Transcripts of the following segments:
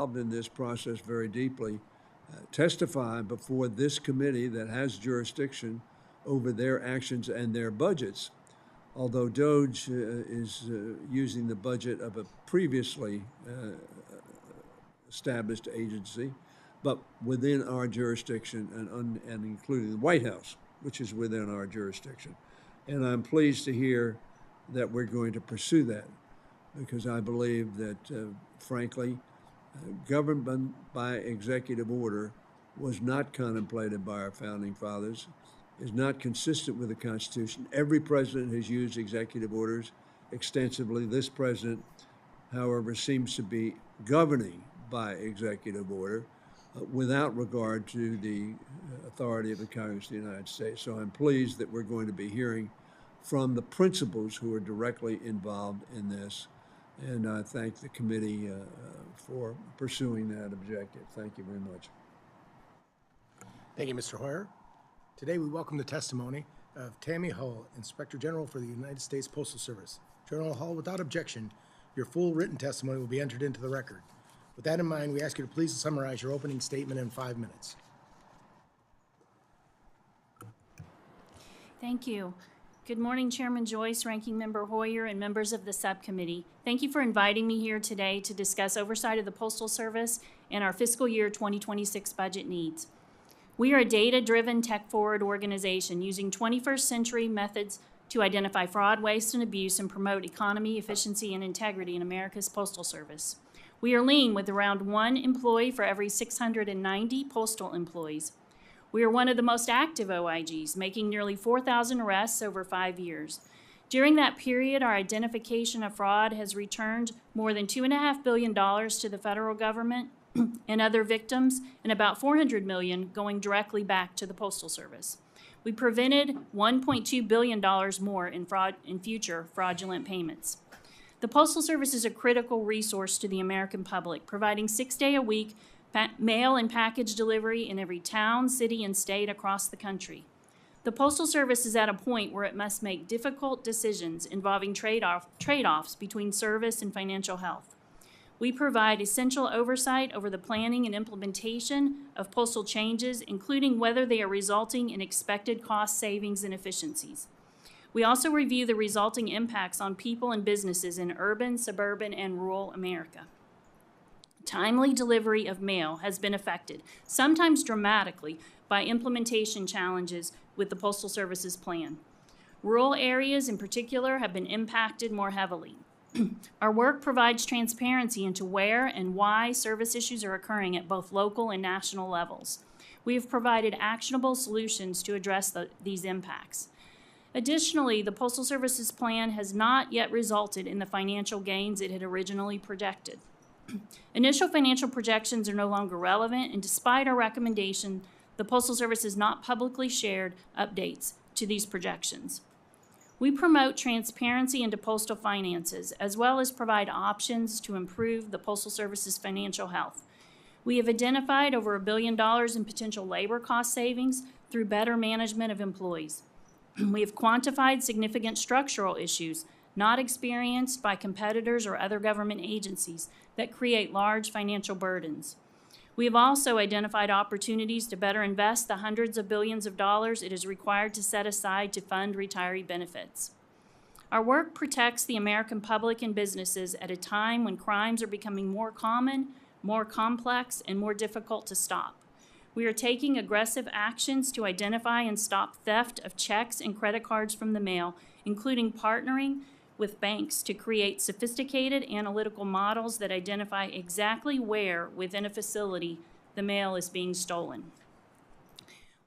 involved in this process very deeply, testify before this committee that has jurisdiction over their actions and their budgets. Although DOGE is using the budget of a previously established agency, but within our jurisdiction and including the White House, which is within our jurisdiction. And I'm pleased to hear that we're going to pursue that, because I believe that, frankly, government by executive order was not contemplated by our founding fathers, is not consistent with the Constitution. Every president has used executive orders extensively. This president, however, seems to be governing by executive order without regard to the authority of the Congress of the United States. So I'm pleased that we're going to be hearing from the principals who are directly involved in this. And I thank the committee for pursuing that objective. Thank you very much. Thank you, Mr. Hoyer. Today we welcome the testimony of Tammy Hull, Inspector General for the United States Postal Service. General Hull, without objection, your full written testimony will be entered into the record. With that in mind, we ask you to please summarize your opening statement in 5 minutes. Thank you. Good morning, Chairman Joyce, Ranking Member Hoyer, and members of the subcommittee. Thank you for inviting me here today to discuss oversight of the Postal Service and our fiscal year 2026 budget needs. We are a data-driven, tech-forward organization using 21st century methods to identify fraud, waste, and abuse and promote economy, efficiency, and integrity in America's Postal Service. We are lean with around 1 employee for every 690 postal employees. We are one of the most active OIGs, making nearly 4,000 arrests over 5 years. During that period, our identification of fraud has returned more than $2.5 billion to the federal government and other victims, and about $400 million going directly back to the Postal Service. We prevented $1.2 billion more in future fraudulent payments. The Postal Service is a critical resource to the American public, providing 6-day-a-week mail and package delivery in every town, city, and state across the country. The Postal Service is at a point where it must make difficult decisions involving trade-offs between service and financial health. We provide essential oversight over the planning and implementation of postal changes, including whether they are resulting in expected cost savings and efficiencies. We also review the resulting impacts on people and businesses in urban, suburban, and rural America. Timely delivery of mail has been affected, sometimes dramatically, by implementation challenges with the Postal Service's plan. Rural areas in particular have been impacted more heavily. Our work provides transparency into where and why service issues are occurring at both local and national levels. We have provided actionable solutions to address these impacts. Additionally, the Postal Service's plan has not yet resulted in the financial gains it had originally projected. Initial financial projections are no longer relevant, and despite our recommendation, the Postal Service has not publicly shared updates to these projections. We promote transparency into postal finances, as well as provide options to improve the Postal Service's financial health. We have identified over $1 billion in potential labor cost savings through better management of employees. We have quantified significant structural issues not experienced by competitors or other government agencies that create large financial burdens. We have also identified opportunities to better invest the hundreds of billions of dollars it is required to set aside to fund retiree benefits. Our work protects the American public and businesses at a time when crimes are becoming more common, more complex, and more difficult to stop. We are taking aggressive actions to identify and stop theft of checks and credit cards from the mail, including partnering with banks to create sophisticated analytical models that identify exactly where within a facility the mail is being stolen.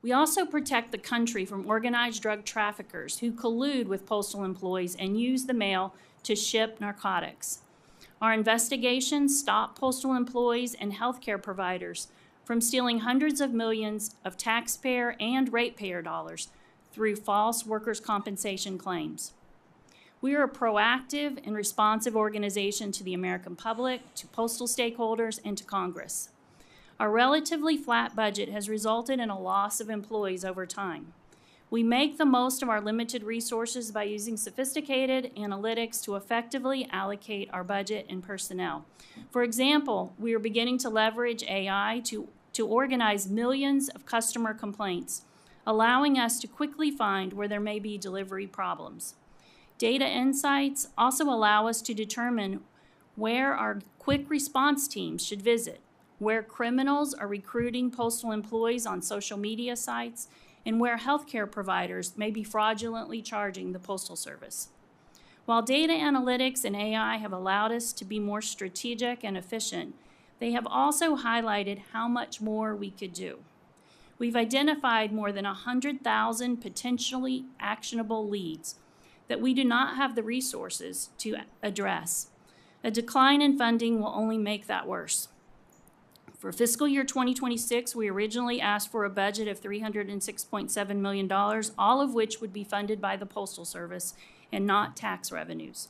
We also protect the country from organized drug traffickers who collude with postal employees and use the mail to ship narcotics. Our investigations stop postal employees and healthcare providers from stealing hundreds of millions of taxpayer and ratepayer dollars through false workers' compensation claims. We are a proactive and responsive organization to the American public, to postal stakeholders, and to Congress. Our relatively flat budget has resulted in a loss of employees over time. We make the most of our limited resources by using sophisticated analytics to effectively allocate our budget and personnel. For example, we are beginning to leverage AI to organize millions of customer complaints, allowing us to quickly find where there may be delivery problems. Data insights also allow us to determine where our quick response teams should visit, where criminals are recruiting postal employees on social media sites, and where healthcare providers may be fraudulently charging the Postal Service. While data analytics and AI have allowed us to be more strategic and efficient, they have also highlighted how much more we could do. We've identified more than 100,000 potentially actionable leads that we do not have the resources to address. A decline in funding will only make that worse. For fiscal year 2026, we originally asked for a budget of $306.7 million, all of which would be funded by the Postal Service and not tax revenues.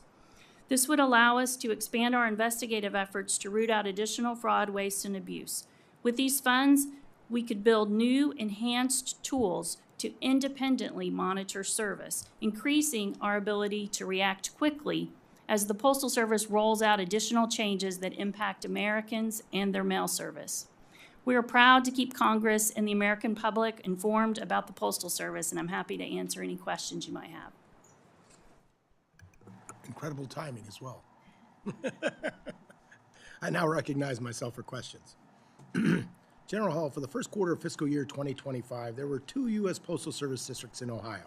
This would allow us to expand our investigative efforts to root out additional fraud, waste, and abuse. With these funds, we could build new, enhanced tools to independently monitor service, increasing our ability to react quickly as the Postal Service rolls out additional changes that impact Americans and their mail service. We are proud to keep Congress and the American public informed about the Postal Service, and I'm happy to answer any questions you might have. Incredible timing as well. I now recognize myself for questions. General Hall, for the first quarter of fiscal year 2025, there were 2 U.S. Postal Service districts in Ohio,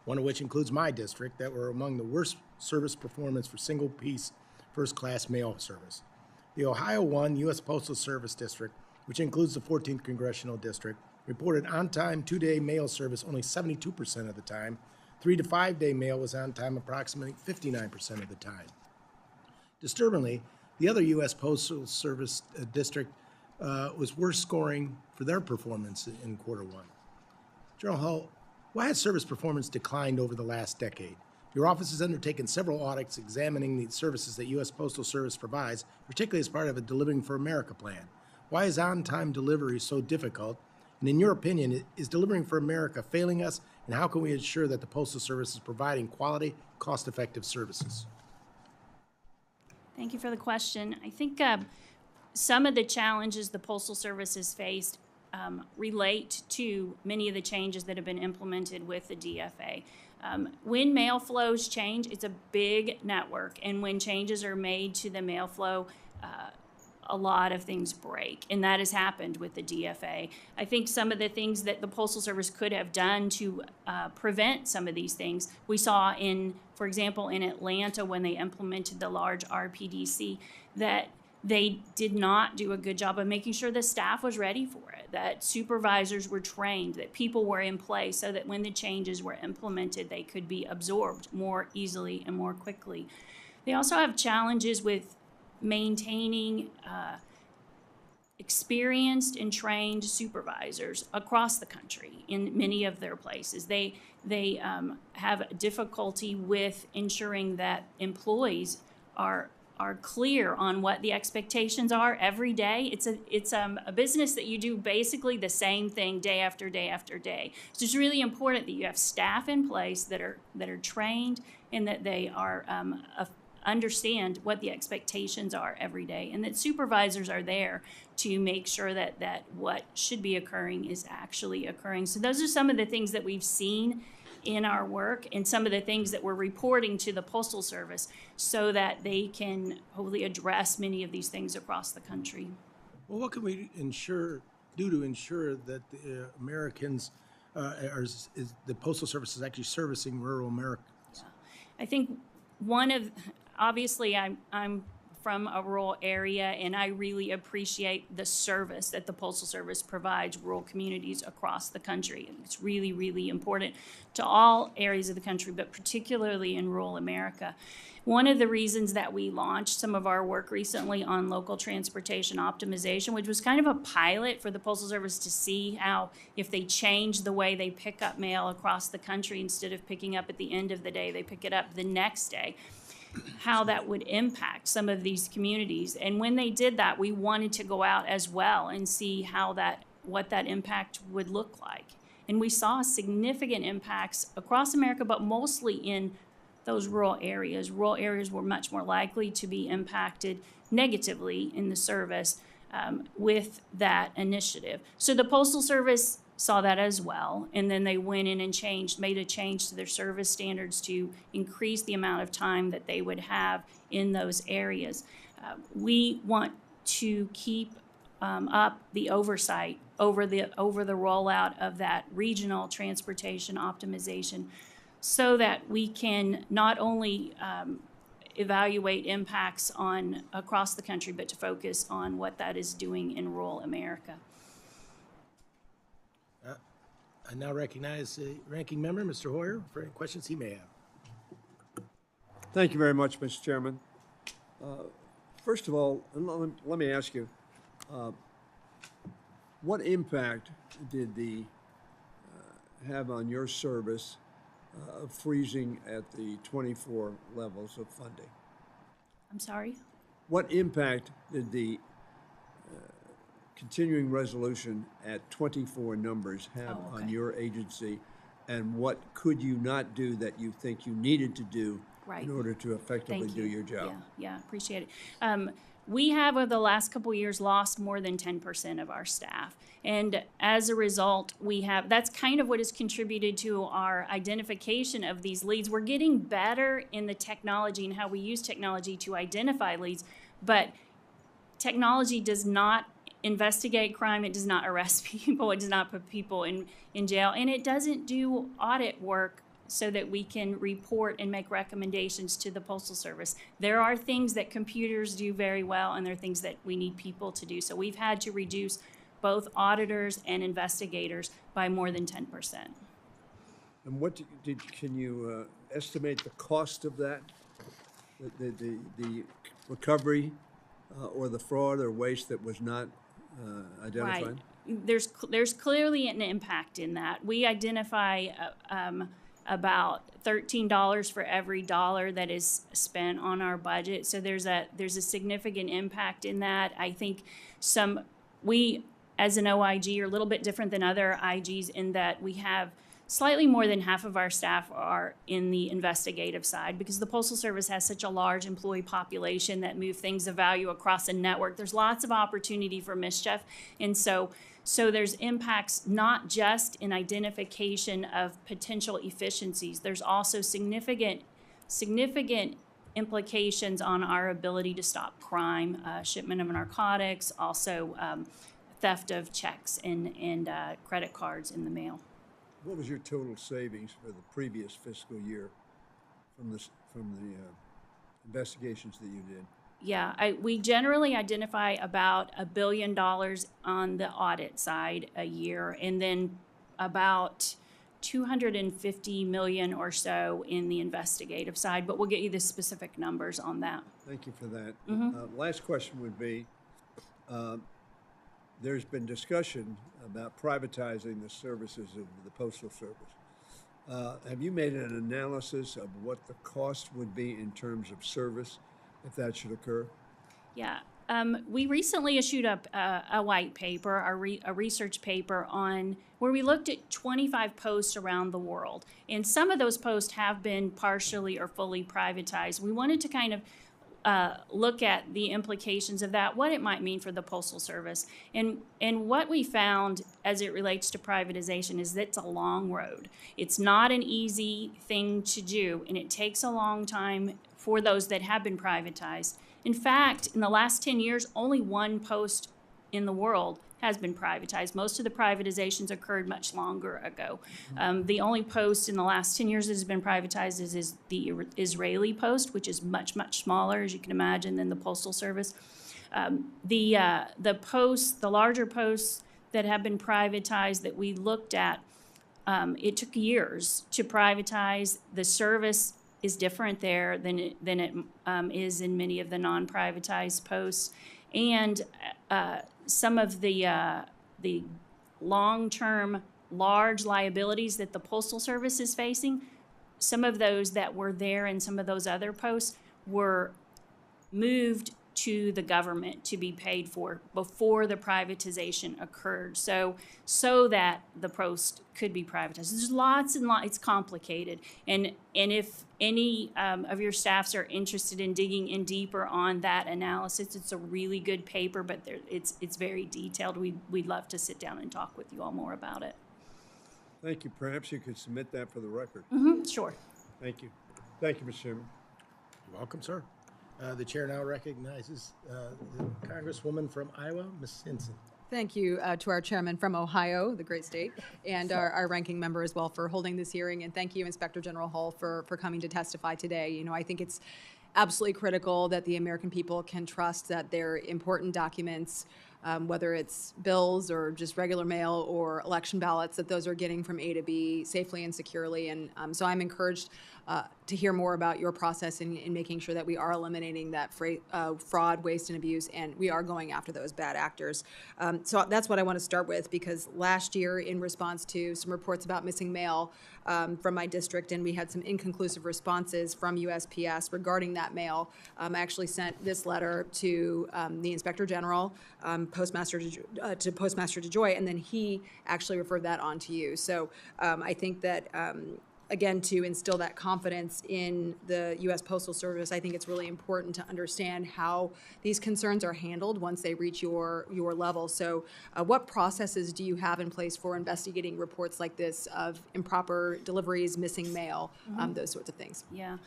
one of which includes my district, that were among the worst service performance for single-piece first-class mail service. The Ohio 1 U.S. Postal Service District, which includes the 14th Congressional District, reported on-time 2-day mail service only 72% of the time. 3 to 5 day mail was on time approximately 59% of the time. Disturbingly, the other U.S. Postal Service district was worse scoring for their performance in quarter 1. General Hall, why has service performance declined over the last decade? Your office has undertaken several audits examining the services that U.S. Postal Service provides, particularly as part of a Delivering for America plan. Why is on-time delivery so difficult? And in your opinion, is Delivering for America failing us? And how can we ensure that the Postal Service is providing quality, cost-effective services? Thank you for the question. I think some of the challenges the Postal Service has faced relate to many of the changes that have been implemented with the DFA. When mail flows change, it's a big network, and when changes are made to the mail flow, a lot of things break, and that has happened with the DFA. I think some of the things that the Postal Service could have done to prevent some of these things, we saw for example, in Atlanta when they implemented the large RPDC, that they did not do a good job of making sure the staff was ready for it, that supervisors were trained, that people were in place so that when the changes were implemented, they could be absorbed more easily and more quickly. They also have challenges with maintaining experienced and trained supervisors across the country in many of their places. They have difficulty with ensuring that employees are clear on what the expectations are every day. It's a business that you do basically the same thing day after day after day. So it's really important that you have staff in place that are trained and that they are understand what the expectations are every day, and that supervisors are there to make sure that what should be occurring is actually occurring. So those are some of the things that we've seen in our work and some of the things that we're reporting to the Postal Service so that they can hopefully address many of these things across the country. Well, what can we do to ensure that the Americans, the Postal Service is actually servicing rural Americans? Yeah. I think obviously I'm from a rural area, and I really appreciate the service that the Postal Service provides rural communities across the country. It's really, really important to all areas of the country, but particularly in rural America. One of the reasons that we launched some of our work recently on local transportation optimization, which was kind of a pilot for the Postal Service to see how, if they change the way they pick up mail across the country, instead of picking up at the end of the day, they pick it up the next day, how that would impact some of these communities. And when they did that, we wanted to go out as well and see what that impact would look like. And we saw significant impacts across America, but mostly in those rural areas. Rural areas were much more likely to be impacted negatively in the service with that initiative. So the Postal Service saw that as well, and then they went in and made a change to their service standards to increase the amount of time that they would have in those areas. We want to keep up the oversight over the rollout of that regional transportation optimization, so that we can not only evaluate impacts across the country, but to focus on what that is doing in rural America. I now recognize the ranking member, Mr. Hoyer, for any questions he may have. Thank you very much, Mr. Chairman. First of all, let me ask you, what impact did the have on your service of freezing at the 24 levels of funding? I'm sorry? What impact did the continuing resolution at 24 numbers have on your agency, and what could you not do that you think you needed to do in order to effectively do your job? Yeah, appreciate it. We have, over the last couple of years, lost more than 10% of our staff. And as a result, that's kind of what has contributed to our identification of these leads. We're getting better in the technology and how we use technology to identify leads, but technology does not investigate crime, it does not arrest people, it does not put people in jail, and it doesn't do audit work so that we can report and make recommendations to the Postal Service. There are things that computers do very well, and there are things that we need people to do. So we've had to reduce both auditors and investigators by more than 10%. And what can you estimate the cost of that? The recovery or the fraud or waste that was not identified? Right. There's clearly an impact in that. We identify about $13 for every dollar that is spent on our budget. So there's a significant impact in that. I think we as an OIG are a little bit different than other IGs in that we have slightly more than half of our staff are in the investigative side, because the Postal Service has such a large employee population that move things of value across a network. There's lots of opportunity for mischief. And so there's impacts not just in identification of potential efficiencies. There's also significant implications on our ability to stop crime, shipment of narcotics, also theft of checks and credit cards in the mail. What was your total savings for the previous fiscal year from the investigations that you did? Yeah, we generally identify about $1 billion on the audit side a year, and then about $250 million or so in the investigative side, but we'll get you the specific numbers on that. Thank you for that. Last question would be, there's been discussion about privatizing the services of the Postal Service. Have you made an analysis of what the cost would be in terms of service if that should occur? Yeah. We recently issued a white paper, a research paper on where we looked at 25 posts around the world. And some of those posts have been partially or fully privatized. We wanted to kind of look at the implications of that, what it might mean for the Postal Service. And what we found as it relates to privatization is that it's a long road. It's not an easy thing to do, and it takes a long time for those that have been privatized. In fact, in the last 10 years, only one post in the world has been privatized. Most of the privatizations occurred much longer ago. The only post in the last 10 years that has been privatized is the Israeli post, which is much, much smaller, as you can imagine, than the Postal Service. The larger posts that have been privatized that we looked at, it took years to privatize. The service is different there than it is in many of the non-privatized posts. And some of the long-term large liabilities that the Postal Service is facing, some of those that were there in some of those other posts were moved to the government to be paid for before the privatization occurred, so that the post could be privatized. There's lots and lots. It's complicated, and if any of your staffs are interested in digging in deeper on that analysis, it's a really good paper, but it's very detailed. We'd love to sit down and talk with you all more about it. Thank you. Perhaps you could submit that for the record. Sure. Thank you. Thank you, Mr. Chairman. You're welcome, sir. The chair now recognizes the Congresswoman from Iowa, Ms. Simpson. Thank you to our chairman from Ohio, the great state, and our ranking member as well for holding this hearing. And thank you, Inspector General Hall, for coming to testify today. You know, I think it's absolutely critical that the American people can trust that their important documents, whether it's bills or just regular mail or election ballots, that those are getting from A to B safely and securely. And so I'm encouraged to hear more about your process in making sure that we are eliminating that fraud, waste, and abuse, and we are going after those bad actors. So that's what I want to start with, because last year, in response to some reports about missing mail from my district, and we had some inconclusive responses from USPS regarding that mail, I actually sent this letter to the Inspector General, Postmaster DeJoy, and then he actually referred that on to you. So I think that again, to instill that confidence in the US Postal Service, I think it's really important to understand how these concerns are handled once they reach your level. So what processes do you have in place for investigating reports like this of improper deliveries, missing mail, those sorts of things? Yeah,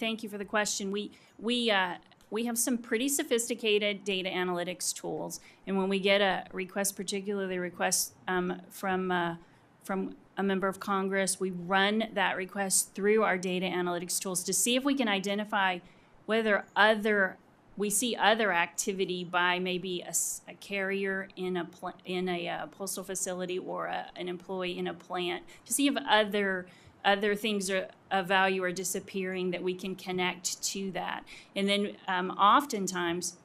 thank you for the question. We have some pretty sophisticated data analytics tools, and when we get a request, particularly a request from a member of Congress, we run that request through our data analytics tools to see if we can identify whether we see other activity by maybe a carrier in a postal facility or an employee in a plant, to see if other things of value are disappearing that we can connect to that. And then oftentimes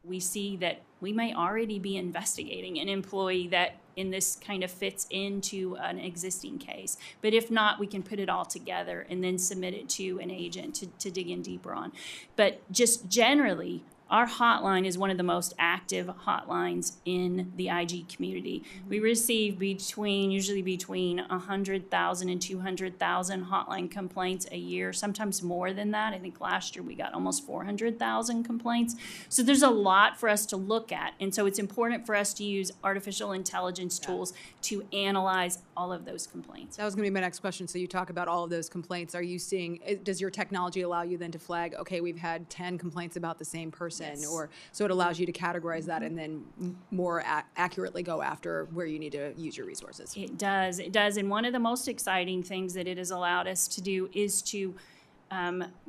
we see that we may already be investigating an employee that in this kind of fits into an existing case. But if not, we can put it all together and then submit it to an agent to dig in deeper on. But just generally, our hotline is one of the most active hotlines in the IG community. We receive usually between 100,000 and 200,000 hotline complaints a year, sometimes more than that. I think last year we got almost 400,000 complaints. So there's a lot for us to look at. And so it's important for us to use artificial intelligence tools to analyze all of those complaints. That was going to be my next question. So you talk about all of those complaints. Are you seeing, does your technology allow you then to flag, okay, we've had 10 complaints about the same person? Yes. Or so it allows you to categorize that and then more accurately go after where you need to use your resources. It does. And one of the most exciting things that it has allowed us to do is to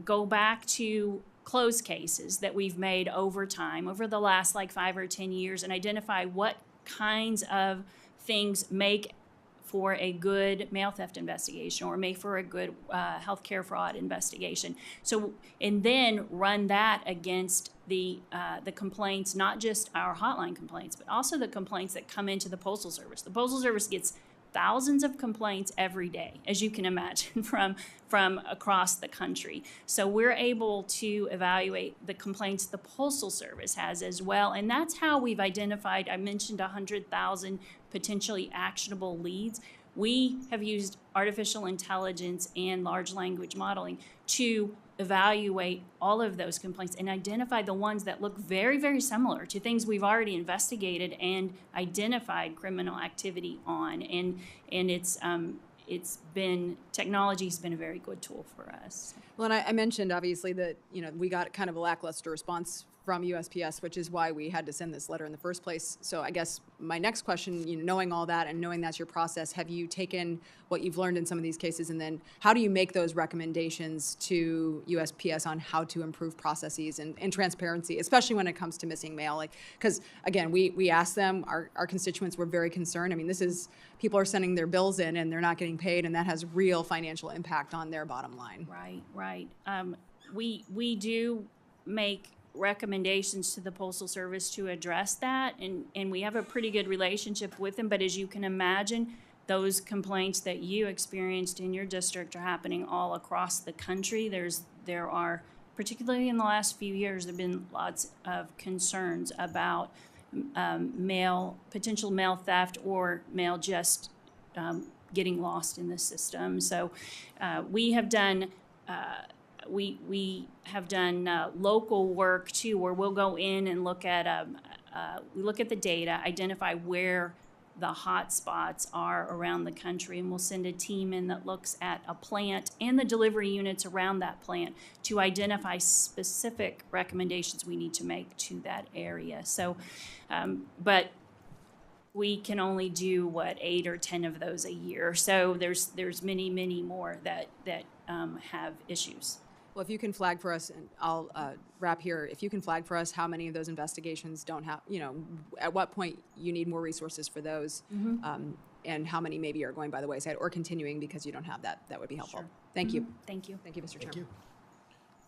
go back to closed cases that we've made over time, over the last 5 or 10 years, and identify what kinds of things make for a good mail theft investigation or make for a good healthcare fraud investigation. So, and then run that against the complaints, not just our hotline complaints, but also the complaints that come into the Postal Service. The Postal Service gets thousands of complaints every day, as you can imagine, from across the country. So we're able to evaluate the complaints the Postal Service has as well. And that's how we've identified, I mentioned 100,000 potentially actionable leads. We have used artificial intelligence and large language modeling to evaluate all of those complaints and identify the ones that look very, very similar to things we've already investigated and identified criminal activity on. And technology's been a very good tool for us. Well, and I mentioned obviously that, we got kind of a lackluster response from USPS, which is why we had to send this letter in the first place. So I guess my next question, knowing all that and knowing that's your process, have you taken what you've learned in some of these cases, and then how do you make those recommendations to USPS on how to improve processes and transparency, especially when it comes to missing mail? Because again, we asked them, our constituents were very concerned. I mean, people are sending their bills in and they're not getting paid, and that has real financial impact on their bottom line. Right. We do make recommendations to the Postal Service to address that, and we have a pretty good relationship with them. But as you can imagine, those complaints that you experienced in your district are happening all across the country. There are particularly in the last few years, there have been lots of concerns about potential mail theft or mail just getting lost in the system. So we have done we have done local work too, where we'll go in and look at the data, identify where the hot spots are around the country, and we'll send a team in that looks at a plant and the delivery units around that plant to identify specific recommendations we need to make to that area. So, but we can only do 8 or 10 of those a year. So there's many more that have issues. Well, if you can flag for us, and I'll wrap here, if you can flag for us how many of those investigations don't have, at what point you need more resources for those, and how many maybe are going by the wayside or continuing because you don't have that would be helpful. Sure. Thank you. Thank you. Thank you, Mr. Thank Chairman.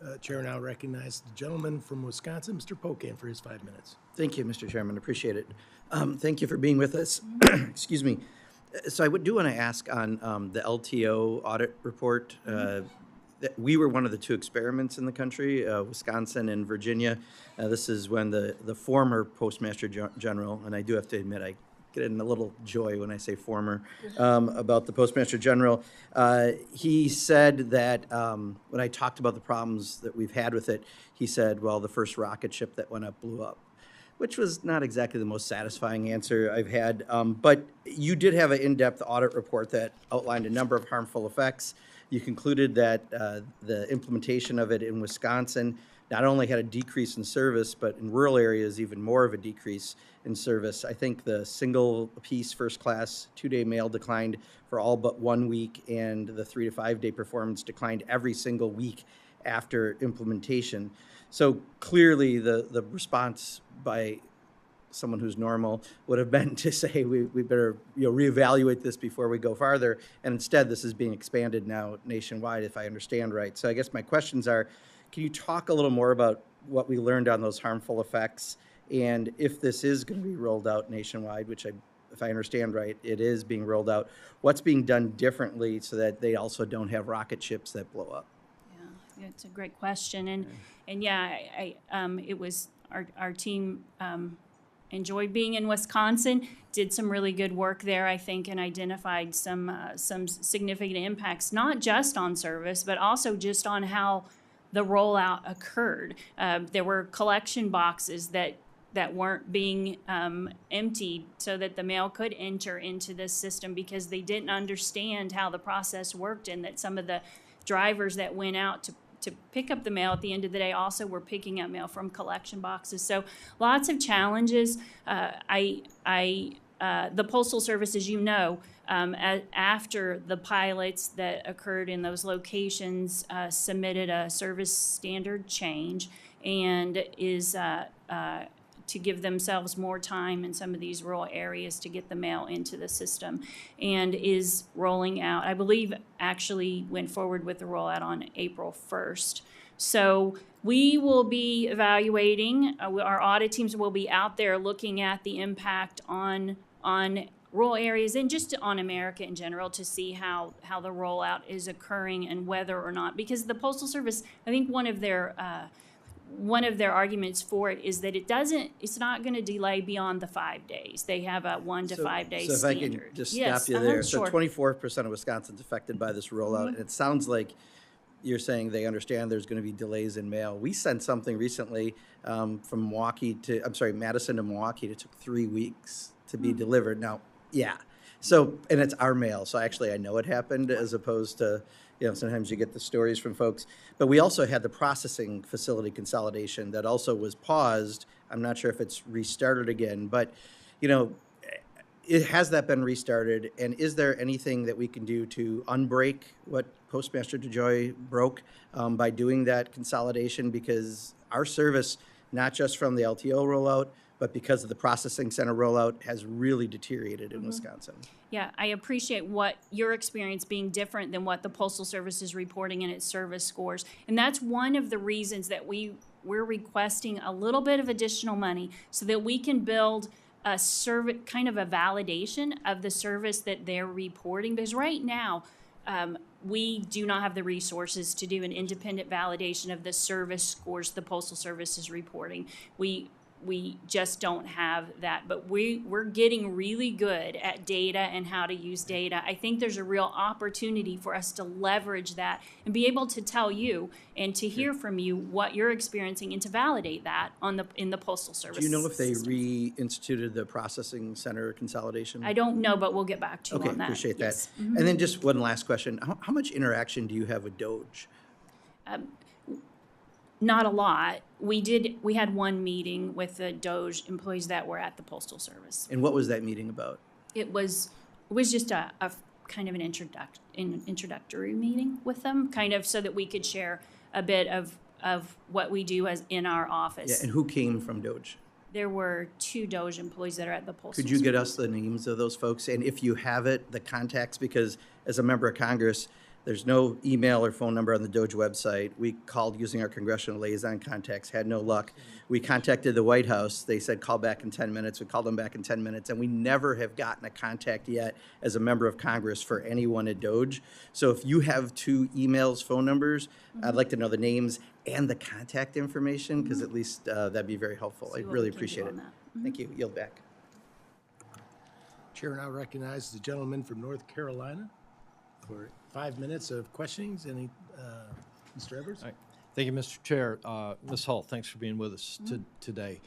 you. Chair now recognizes the gentleman from Wisconsin, Mr. Pocan, for his 5 minutes. Thank you, Mr. Chairman. Appreciate it. Thank you for being with us. Excuse me. So I do want to ask on the LTO audit report. That we were one of the 2 experiments in the country, Wisconsin and Virginia. This is when the former Postmaster General, and I do have to admit I get in a little joy when I say former, about the Postmaster General. He said that when I talked about the problems that we've had with it, he said, well, the first rocket ship that went up blew up, which was not exactly the most satisfying answer I've had. But you did have an in-depth audit report that outlined a number of harmful effects. You concluded that the implementation of it in Wisconsin not only had a decrease in service, but in rural areas, even more of a decrease in service. I think the single-piece first-class 2-day mail declined for all but 1 week, and the 3 to 5 day performance declined every single week after implementation. So clearly the response by someone who's normal would have been to say we better reevaluate this before we go farther, and instead this is being expanded now nationwide, if I understand right. So I guess my questions are, can you talk a little more about what we learned on those harmful effects, and if this is going to be rolled out nationwide, which if I understand right, it is being rolled out, what's being done differently so that they also don't have rocket ships that blow up? Yeah, it's a great question, and yeah, it was our team enjoyed being in Wisconsin, did some really good work there, I think, and identified some significant impacts, not just on service, but also just on how the rollout occurred. There were collection boxes that weren't being emptied so that the mail could enter into this system because they didn't understand how the process worked, and that some of the drivers that went out to pick up the mail at the end of the day also were picking up mail from collection boxes. So lots of challenges. The Postal Service, as you know, after the pilots that occurred in those locations, submitted a service standard change and is to give themselves more time in some of these rural areas to get the mail into the system, and is rolling out, I believe actually went forward with the rollout on April 1st. So we will be evaluating, our audit teams will be out there looking at the impact on rural areas and just on America in general to see how the rollout is occurring and whether or not, because the Postal Service, I think one of their arguments for it is that it's not going to delay beyond the 5 days. They have a 1 to 5 day standard. So if I can just stop you there. So sure. 24% of Wisconsin's affected by this rollout, and it sounds like you're saying they understand there's going to be delays in mail. We sent something recently from Madison to Milwaukee. It took 3 weeks to be delivered. Now, yeah. So, and it's our mail. So actually I know it happened, as opposed to, sometimes you get the stories from folks. But we also had the processing facility consolidation that also was paused. I'm not sure if it's restarted again, but, has that been restarted? And is there anything that we can do to unbreak what Postmaster DeJoy broke by doing that consolidation? Because our service, not just from the LTO rollout, but because of the processing center rollout, has really deteriorated in Wisconsin. Yeah, I appreciate what your experience being different than what the Postal Service is reporting in its service scores. And that's one of the reasons that we're requesting a little bit of additional money so that we can build a kind of a validation of the service that they're reporting. Because right now, we do not have the resources to do an independent validation of the service scores the Postal Service is reporting. We just don't have that, but we're getting really good at data and how to use data. I think there's a real opportunity for us to leverage that and be able to tell you and to hear from you what you're experiencing and to validate that in the Postal Service. Do you know if they systems. reinstituted the processing center consolidation? I don't know, but we'll get back to you Okay, on that. appreciate Yes. that. And then just one last question. How much interaction do you have with Doge? Not a lot. We had one meeting with the Doge employees that were at the Postal Service. And what was that meeting about? It was just a kind of an introductory meeting with them, kind of so that we could share a bit of what we do as in our office. Yeah, and who came from Doge? There were 2 Doge employees that are at the Postal Could you get Service. us the names of those folks? And if you have it, the contacts, because as a member of Congress, there's no email or phone number on the Doge website. We called using our congressional liaison contacts, had no luck. We contacted the White House. They said, call back in 10 minutes. We called them back in 10 minutes, and we never have gotten a contact yet as a member of Congress for anyone at Doge. So if you have 2 emails, phone numbers, I'd like to know the names and the contact information, because at least that'd be very helpful. See I what really we can do appreciate it. on that. Thank you. Yield back. Chair now recognizes the gentleman from North Carolina for 5 minutes of questionings. Any, Mr. Evers? All right. Thank you, Mr. Chair. Ms. Hull, thanks for being with us today.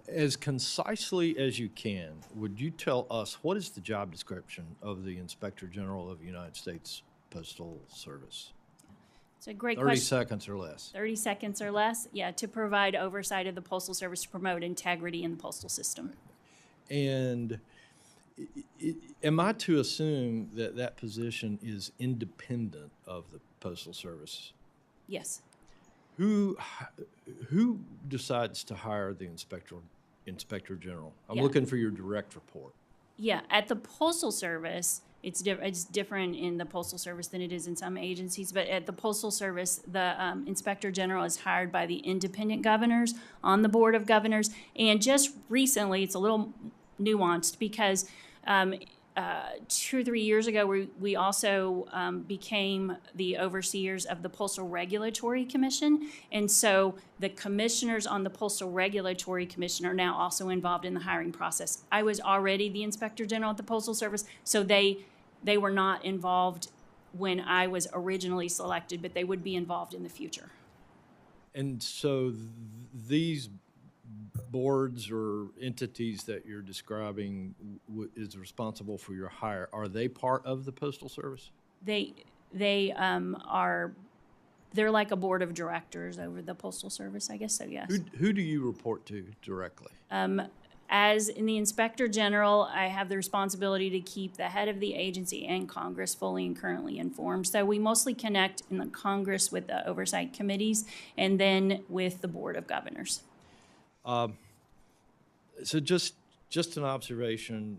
As concisely as you can, would you tell us what is the job description of the Inspector General of the United States Postal Service? It's a great 30 question. seconds or less. 30 seconds or less. Yeah, to provide oversight of the Postal Service to promote integrity in the postal system. And am I to assume that that position is independent of the Postal Service? Yes. Who decides to hire the Inspector General? I'm Yeah. looking for your direct report. Yeah, at the Postal Service, it's different in the Postal Service than it is in some agencies, but at the Postal Service, the Inspector General is hired by the independent governors on the Board of Governors. And just recently, it's a little nuanced because 2 or 3 years ago, we also became the overseers of the Postal Regulatory Commission. And so the commissioners on the Postal Regulatory Commission are now also involved in the hiring process. I was already the Inspector General at the Postal Service, so they were not involved when I was originally selected, but they would be involved in the future. And so these boards or entities that you're describing is responsible for your hire, are they part of the Postal Service? They're like a board of directors over the Postal Service, I guess so, yes. Who do you report to directly? As in the Inspector General, I have the responsibility to keep the head of the agency and Congress fully and currently informed. So we mostly connect in the Congress with the oversight committees and then with the Board of Governors. So just an observation,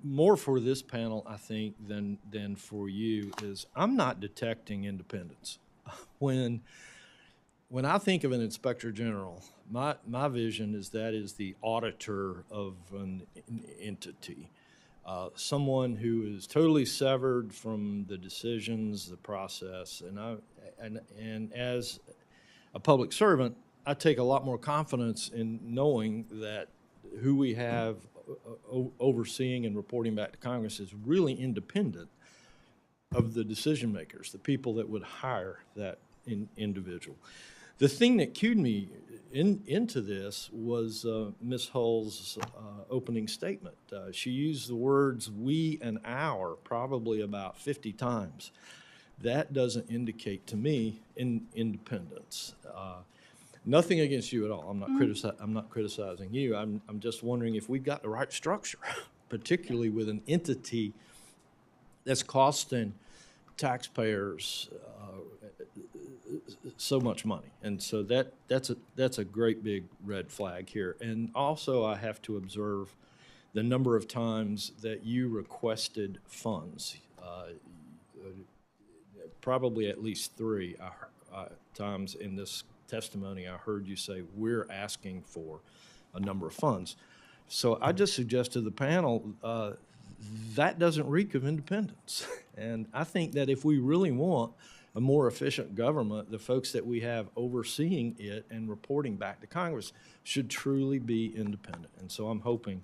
more for this panel, I think, than for you, is I'm not detecting independence. When I think of an Inspector General, my vision is that is the auditor of an entity, someone who is totally severed from the decisions, the process, and as a public servant, I take a lot more confidence in knowing that who we have overseeing and reporting back to Congress is really independent of the decision makers, the people that would hire that individual. The thing that cued me into this was Ms. Hull's opening statement. She used the words "we" and "our" probably about 50 times. That doesn't indicate to me independence. Nothing against you at all. I'm not criticizing you. I'm just wondering if we've got the right structure, particularly with an entity that's costing taxpayers so much money. And so that's a great big red flag here. And also, I have to observe the number of times that you requested funds. Probably at least 3 times in this testimony, I heard you say, we're asking for a number of funds. So I just suggest to the panel that doesn't reek of independence. And I think that if we really want a more efficient government, the folks that we have overseeing it and reporting back to Congress should truly be independent. And so I'm hoping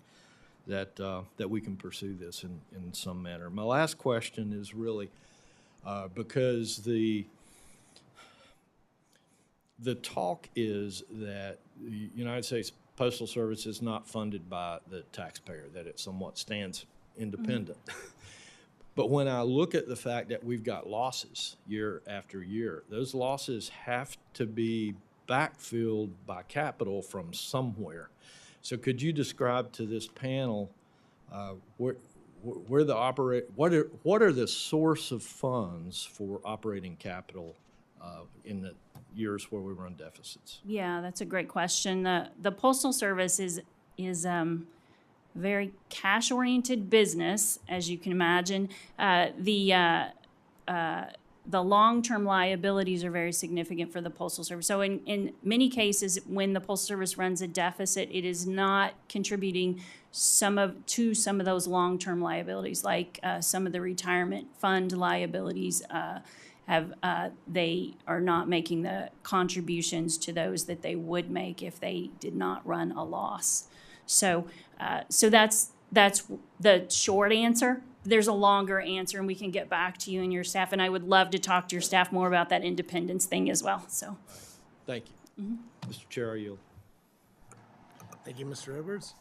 that, that we can pursue this in some manner. My last question is really, because the talk is that the United States Postal Service is not funded by the taxpayer, that it somewhat stands independent. But when I look at the fact that we've got losses year after year, those losses have to be backfilled by capital from somewhere. So could you describe to this panel what are the source of funds for operating capital in the years where we run deficits? Yeah, that's a great question. The Postal Service is very cash-oriented business, as you can imagine. The long-term liabilities are very significant for the Postal Service. So in many cases, when the Postal Service runs a deficit, it is not contributing to some of those long-term liabilities, like some of the retirement fund liabilities they are not making the contributions to those that they would make if they did not run a loss. So that's the short answer. There's a longer answer, and we can get back to you and your staff. And I would love to talk to your staff more about that independence thing as well. So, thank you, Mr. Chair. I yield. Thank you, Mr. Edwards.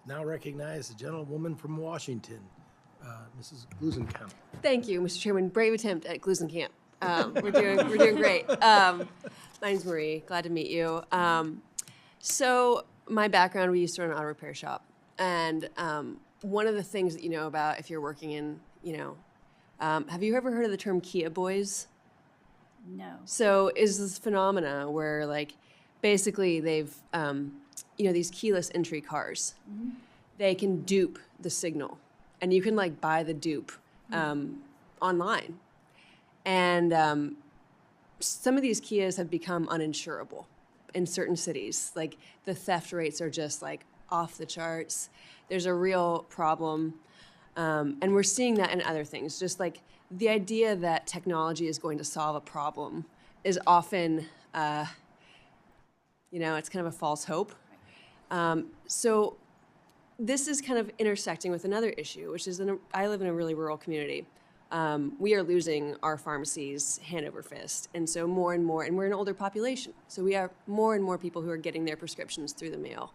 Now recognize the gentlewoman from Washington, Mrs. Glusenkamp. Thank you, Mr. Chairman. Brave attempt at Glusenkamp. We're doing great. My name's Marie. Glad to meet you. So my background, we used to run an auto repair shop, and one of the things that you know about if you're working in, have you ever heard of the term Kia boys? no. So is this phenomena where, like, basically they've, these keyless entry cars, they can dupe the signal, and you can, like, buy the dupe online. And some of these Kias have become uninsurable in certain cities. Like, the theft rates are just, like, off the charts. There's a real problem. And we're seeing that in other things. Just like the idea that technology is going to solve a problem is often, it's kind of a false hope. So this is kind of intersecting with another issue, which is I live in a really rural community. We are losing our pharmacies hand over fist. And so more and more, and we're an older population. So we have more and more people who are getting their prescriptions through the mail.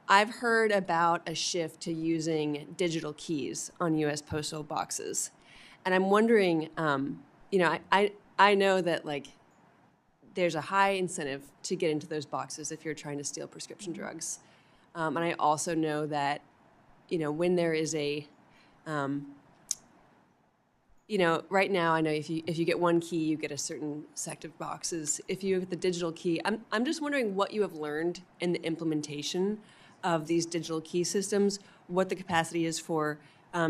I've heard about a shift to using digital keys on US postal boxes. And I'm wondering, I know that, like, there's a high incentive to get into those boxes if you're trying to steal prescription drugs. And I also know that, when there is a, right now, I know if you get one key, you get a certain set of boxes. If you get the digital key, I'm just wondering what you have learned in the implementation of these digital key systems, what the capacity is for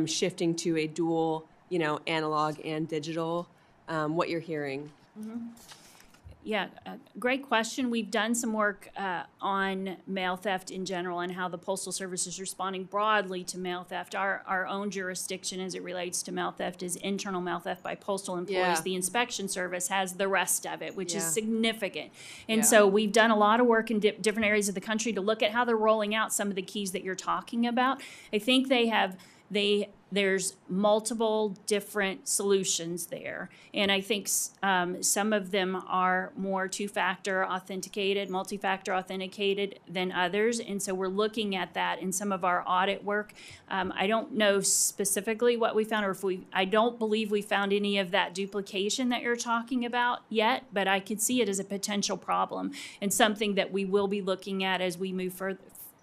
shifting to a dual, analog and digital, what you're hearing. Yeah, great question. We've done some work on mail theft in general and how the Postal Service is responding broadly to mail theft. Our own jurisdiction as it relates to mail theft is internal mail theft by postal employees. Yeah. The inspection service has the rest of it, which is Yeah. significant. And Yeah. so we've done a lot of work in different areas of the country to look at how they're rolling out some of the keys that you're talking about. I think there's multiple different solutions there. And I think some of them are more two-factor authenticated, multi-factor authenticated than others. And so we're looking at that in some of our audit work. I don't know specifically what we found, or I don't believe we found any of that duplication that you're talking about yet, but I could see it as a potential problem and something that we will be looking at as we move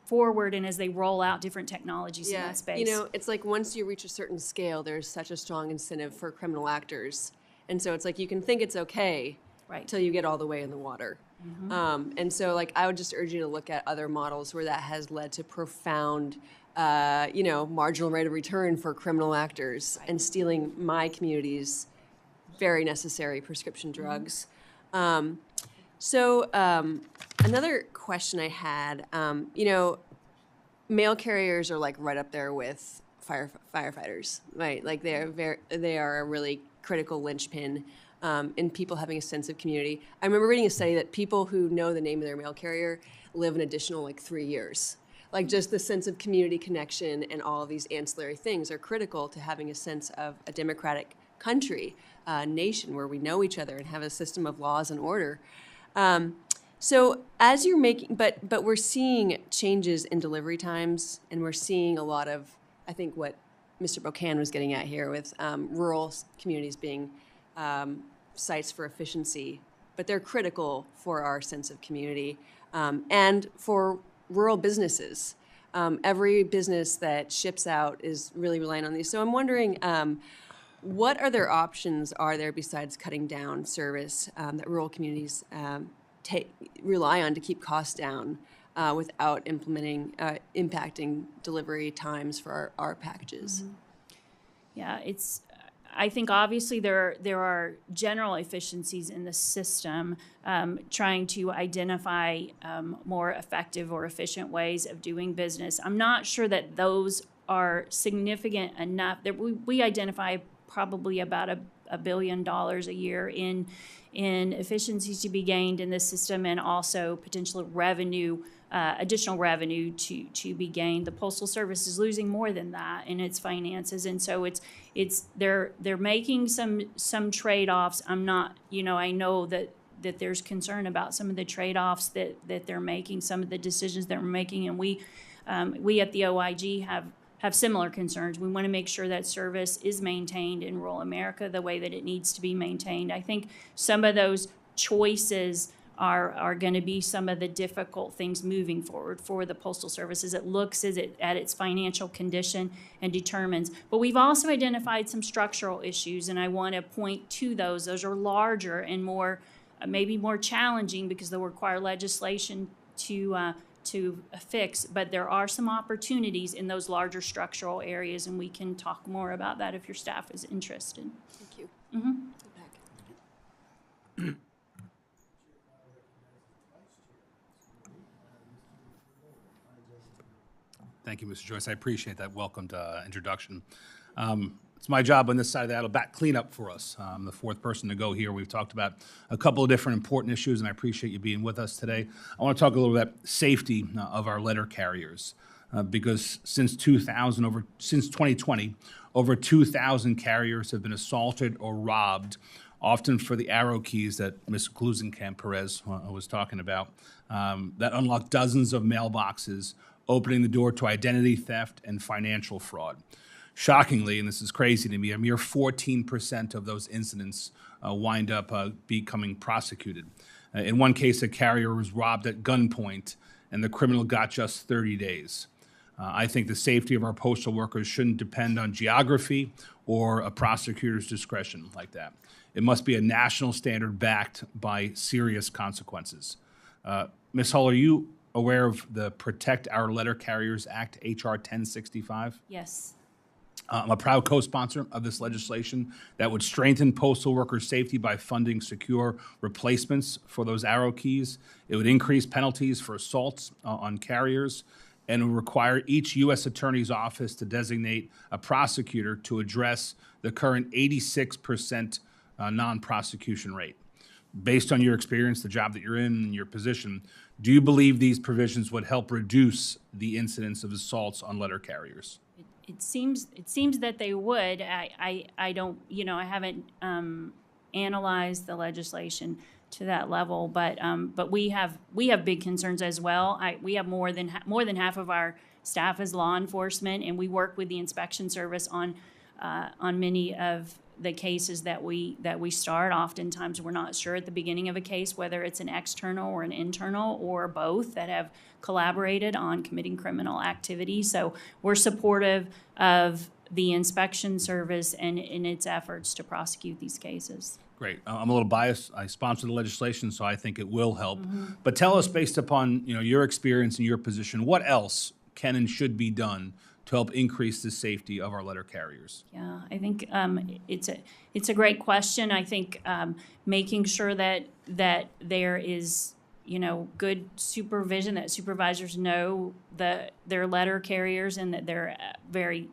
forward and as they roll out different technologies in that space. It's like once you reach a certain scale, there's such a strong incentive for criminal actors. And so it's like you can think it's okay Right. till you get all the way in the water. And so, like, I would just urge you to look at other models where that has led to profound, marginal rate of return for criminal actors and stealing my community's very necessary prescription drugs. So another question I had, mail carriers are like right up there with firefighters, right? Like they are a really critical linchpin in people having a sense of community. I remember reading a study that people who know the name of their mail carrier live an additional like 3 years. Like just the sense of community connection and all of these ancillary things are critical to having a sense of a democratic country, nation where we know each other and have a system of laws and order. So as you're making, but we're seeing changes in delivery times, and we're seeing a lot of, I think what Mr. Bocan was getting at here with rural communities being sites for efficiency, but they're critical for our sense of community and for rural businesses. Every business that ships out is really relying on these. So I'm wondering, what other options are there besides cutting down service that rural communities rely on to keep costs down without impacting delivery times for our packages? Yeah, I think obviously there are general efficiencies in the system, trying to identify more effective or efficient ways of doing business. I'm not sure that those are significant enough. That we identify probably about $1 billion a year in efficiencies to be gained in the system, and also potential revenue, additional revenue to be gained. The Postal Service is losing more than that in its finances, and so they're making some trade-offs. I'm not, I know that there's concern about some of the trade-offs that they're making, some of the decisions that we're making, and we at the OIG have similar concerns. We want to make sure that service is maintained in rural America the way that it needs to be maintained. I think some of those choices are going to be some of the difficult things moving forward for the Postal Service as it looks at its financial condition and determines. But we've also identified some structural issues, and I want to point to those. Those are larger and maybe more challenging because they'll require legislation to fix, but there are some opportunities in those larger structural areas, and we can talk more about that if your staff is interested. Thank you. Thank you, Mr. Joyce. I appreciate that welcomed introduction. It's my job on this side of the aisle to back cleanup for us. I'm the fourth person to go here. We've talked about a couple of different important issues, and I appreciate you being with us today. I want to talk a little about safety of our letter carriers, because since 2020, over 2,000 carriers have been assaulted or robbed, often for the arrow keys that Ms. Glusenkamp-Perez was talking about, that unlock dozens of mailboxes, opening the door to identity theft and financial fraud. Shockingly, and this is crazy to me, a mere 14% of those incidents wind up becoming prosecuted. In one case, a carrier was robbed at gunpoint, and the criminal got just 30 days. I think the safety of our postal workers shouldn't depend on geography or a prosecutor's discretion like that. It must be a national standard backed by serious consequences. Ms. Hull, are you aware of the Protect Our Letter Carriers Act, H.R. 1065? Yes. I'm a proud co-sponsor of this legislation that would strengthen postal workers' safety by funding secure replacements for those arrow keys. It would increase penalties for assaults on carriers, and would require each U.S. Attorney's Office to designate a prosecutor to address the current 86% non-prosecution rate. Based on your experience, the job that you're in, and your position, do you believe these provisions would help reduce the incidence of assaults on letter carriers? It seems that they would. I don't, I haven't analyzed the legislation to that level, but we have big concerns as well. We have more than half of our staff is law enforcement, and we work with the inspection service on many of the cases that we start. Oftentimes, we're not sure at the beginning of a case whether it's an external or an internal or both that have collaborated on committing criminal activity. So we're supportive of the inspection service and in its efforts to prosecute these cases. Great. I'm a little biased. I sponsor the legislation, so I think it will help. But tell us, based upon your experience and your position, what else can and should be done to help increase the safety of our letter carriers? Yeah, I think it's a great question. I think making sure that there is good supervision, that supervisors know their letter carriers and that they're very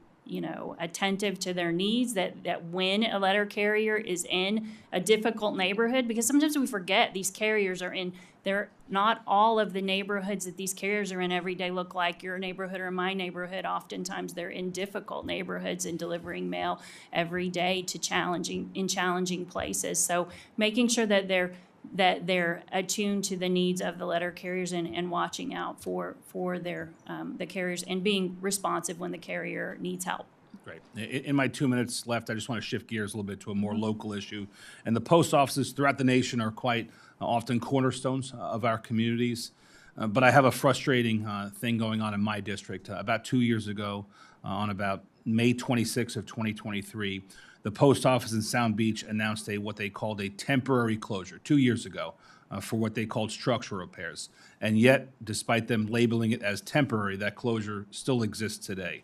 attentive to their needs, that when a letter carrier is in a difficult neighborhood, because sometimes we forget these carriers are in, they're not all of the neighborhoods that these carriers are in every day look like your neighborhood or my neighborhood. Oftentimes they're in difficult neighborhoods and delivering mail every day to challenging places. So making sure that they're attuned to the needs of the letter carriers and watching out for their the carriers and being responsive when the carrier needs help. Great. In my 2 minutes left, I just want to shift gears a little bit to a more local issue. And the post offices throughout the nation are quite often cornerstones of our communities. But I have a frustrating thing going on in my district. About 2 years ago, on about May 26th of 2023, the post office in Sound Beach announced what they called a temporary closure 2 years ago for what they called structural repairs. And yet, despite them labeling it as temporary, that closure still exists today.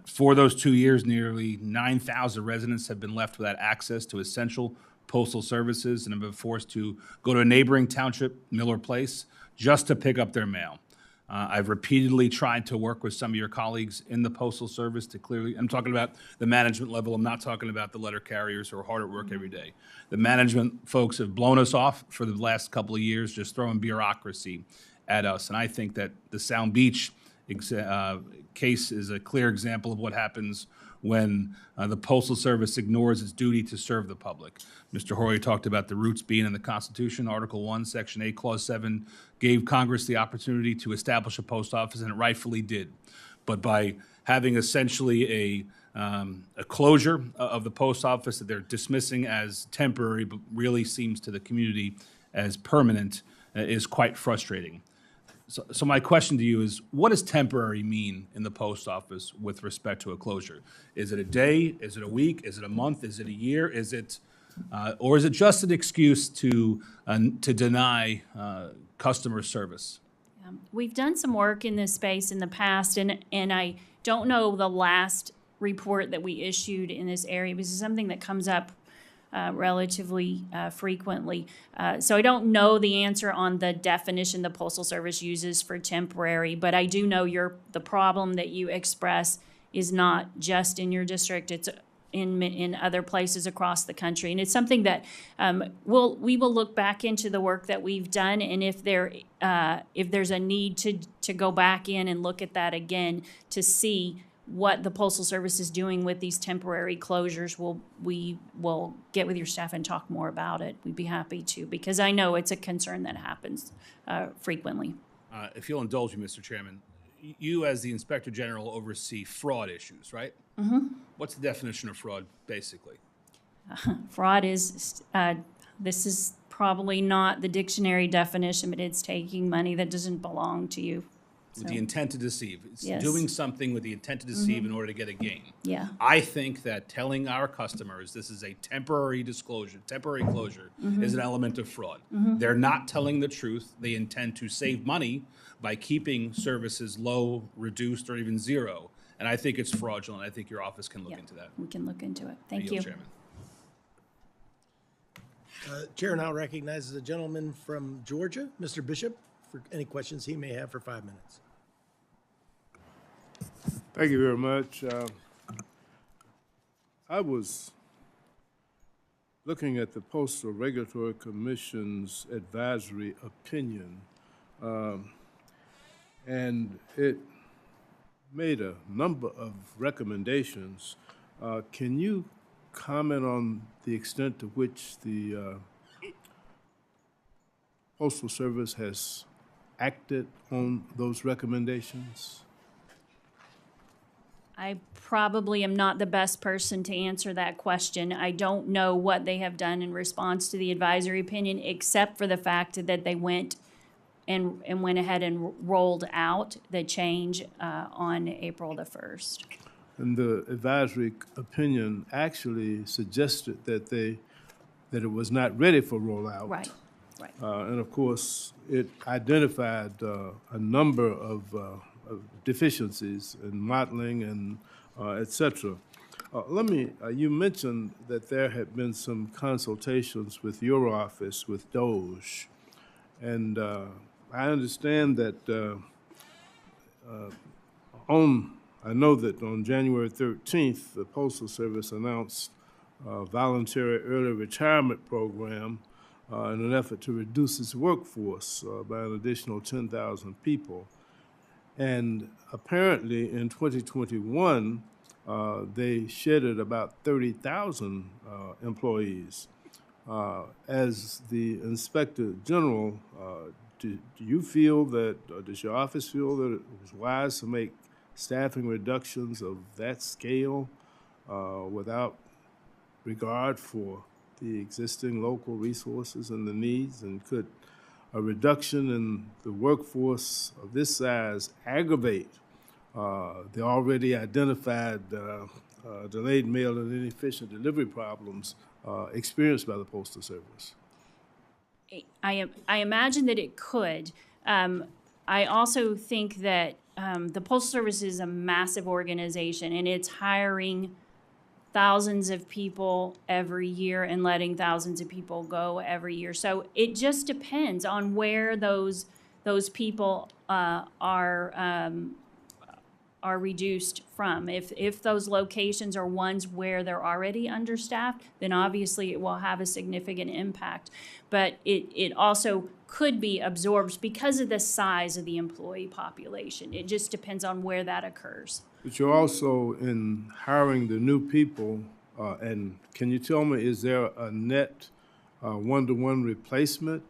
For those 2 years, nearly 9,000 residents have been left without access to essential postal services and have been forced to go to a neighboring township, Miller Place, just to pick up their mail. I've repeatedly tried to work with some of your colleagues in the Postal Service to clearly, I'm talking about the management level, I'm not talking about the letter carriers who are hard at work every day. The management folks have blown us off for the last couple of years, just throwing bureaucracy at us. And I think that the Sound Beach case is a clear example of what happens when the Postal Service ignores its duty to serve the public. Mr. Hoyer talked about the roots being in the Constitution. Article 1, Section 8, Clause 7 gave Congress the opportunity to establish a post office, and it rightfully did. But by having essentially a closure of the post office that they're dismissing as temporary, but really seems to the community as permanent, is quite frustrating. So my question to you is, what does temporary mean in the post office with respect to a closure? Is it a day? Is it a week? Is it a month? Is it a year? Or is it just an excuse to deny customer service? We've done some work in this space in the past, and I don't know the last report that we issued in this area because it's something that comes up relatively frequently. So I don't know the answer on the definition the Postal Service uses for temporary, but I do know the problem that you express is not just in your district, it's in other places across the country. And it's something that we will look back into the work that we've done, and if there's a need to go back in and look at that again to see what the Postal Service is doing with these temporary closures, we will get with your staff and talk more about it. We'd be happy to, because I know it's a concern that happens frequently. If you'll indulge me, Mr. Chairman, you as the Inspector General oversee fraud issues, right? Mm-hmm. What's the definition of fraud, basically? Fraud is, this is probably not the dictionary definition, but it's taking money that doesn't belong to you. With the intent to deceive. It's Yes. doing something with the intent to deceive in order to get a gain. Yeah. I think that telling our customers this is a temporary closure, is an element of fraud. They're not telling the truth. They intend to save money by keeping services low, reduced, or even zero. And I think it's fraudulent. I think your office can look into that. We can look into it. I Thank yield, you. Chairman. Chair now recognizes a gentleman from Georgia, Mr. Bishop, for any questions he may have for 5 minutes. Thank you very much. I was looking at the Postal Regulatory Commission's advisory opinion, and it made a number of recommendations. Can you comment on the extent to which the Postal Service has acted on those recommendations? I probably am not the best person to answer that question. I don't know what they have done in response to the advisory opinion, except for the fact that they went ahead and rolled out the change on April the 1st. And the advisory opinion actually suggested that it was not ready for rollout. Right. And of course, it identified a number of deficiencies in modeling and et cetera. You mentioned that there had been some consultations with your office with DOJ, And I understand that I know that on January 13th, the Postal Service announced a voluntary early retirement program in an effort to reduce its workforce by an additional 10,000 people. And apparently in 2021, they shedded about 30,000 employees. As the Inspector General, do you feel that, or does your office feel that it was wise to make staffing reductions of that scale without regard for the existing local resources and the needs? And could a reduction in the workforce of this size aggravate the already identified delayed mail and inefficient delivery problems experienced by the Postal Service? I imagine that it could. I also think that the Postal Service is a massive organization, and it's hiring thousands of people every year and letting thousands of people go every year. So it just depends on where those people are reduced from. If those locations are ones where they're already understaffed, then obviously it will have a significant impact. But it also could be absorbed because of the size of the employee population. It just depends on where that occurs. But you're also in hiring the new people, and can you tell me, is there a net one-to-one replacement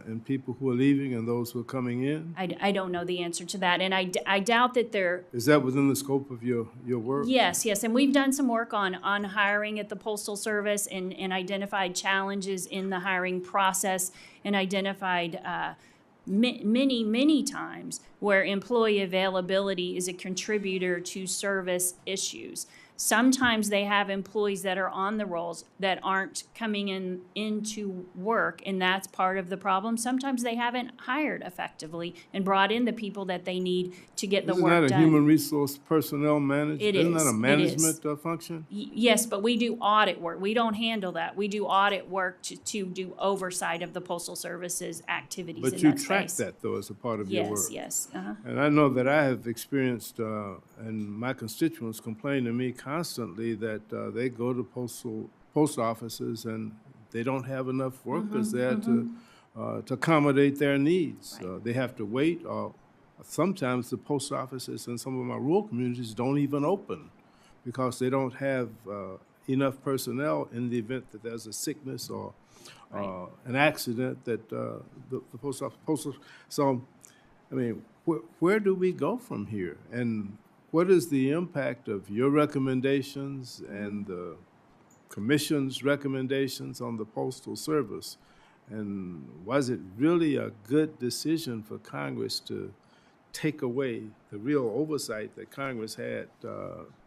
in people who are leaving and those who are coming in? I don't know the answer to that, and I doubt that there. Is that within the scope of your work? Yes, and we've done some work on hiring at the Postal Service and identified challenges in the hiring process and identified many times where employee availability is a contributor to service issues. Sometimes they have employees that are on the rolls that aren't coming into work, and that's part of the problem. Sometimes they haven't hired effectively and brought in the people that they need to get the work done. Isn't that a human resource personnel management? It Isn't is. that a management function? Yes, but we do audit work. We don't handle that. We do audit work to do oversight of the Postal Service's activities in that space. But you track that, though, as a part of your work. Yes. And I know that I have experienced, and my constituents complain to me constantly that they go to post offices and they don't have enough workers there to accommodate their needs. Right. They have to wait, or sometimes the post offices in some of my rural communities don't even open because they don't have enough personnel in the event that there's a sickness or an accident that the post office. So, I mean, where do we go from here? And what is the impact of your recommendations and the Commission's recommendations on the Postal Service? And was it really a good decision for Congress to take away the real oversight that Congress had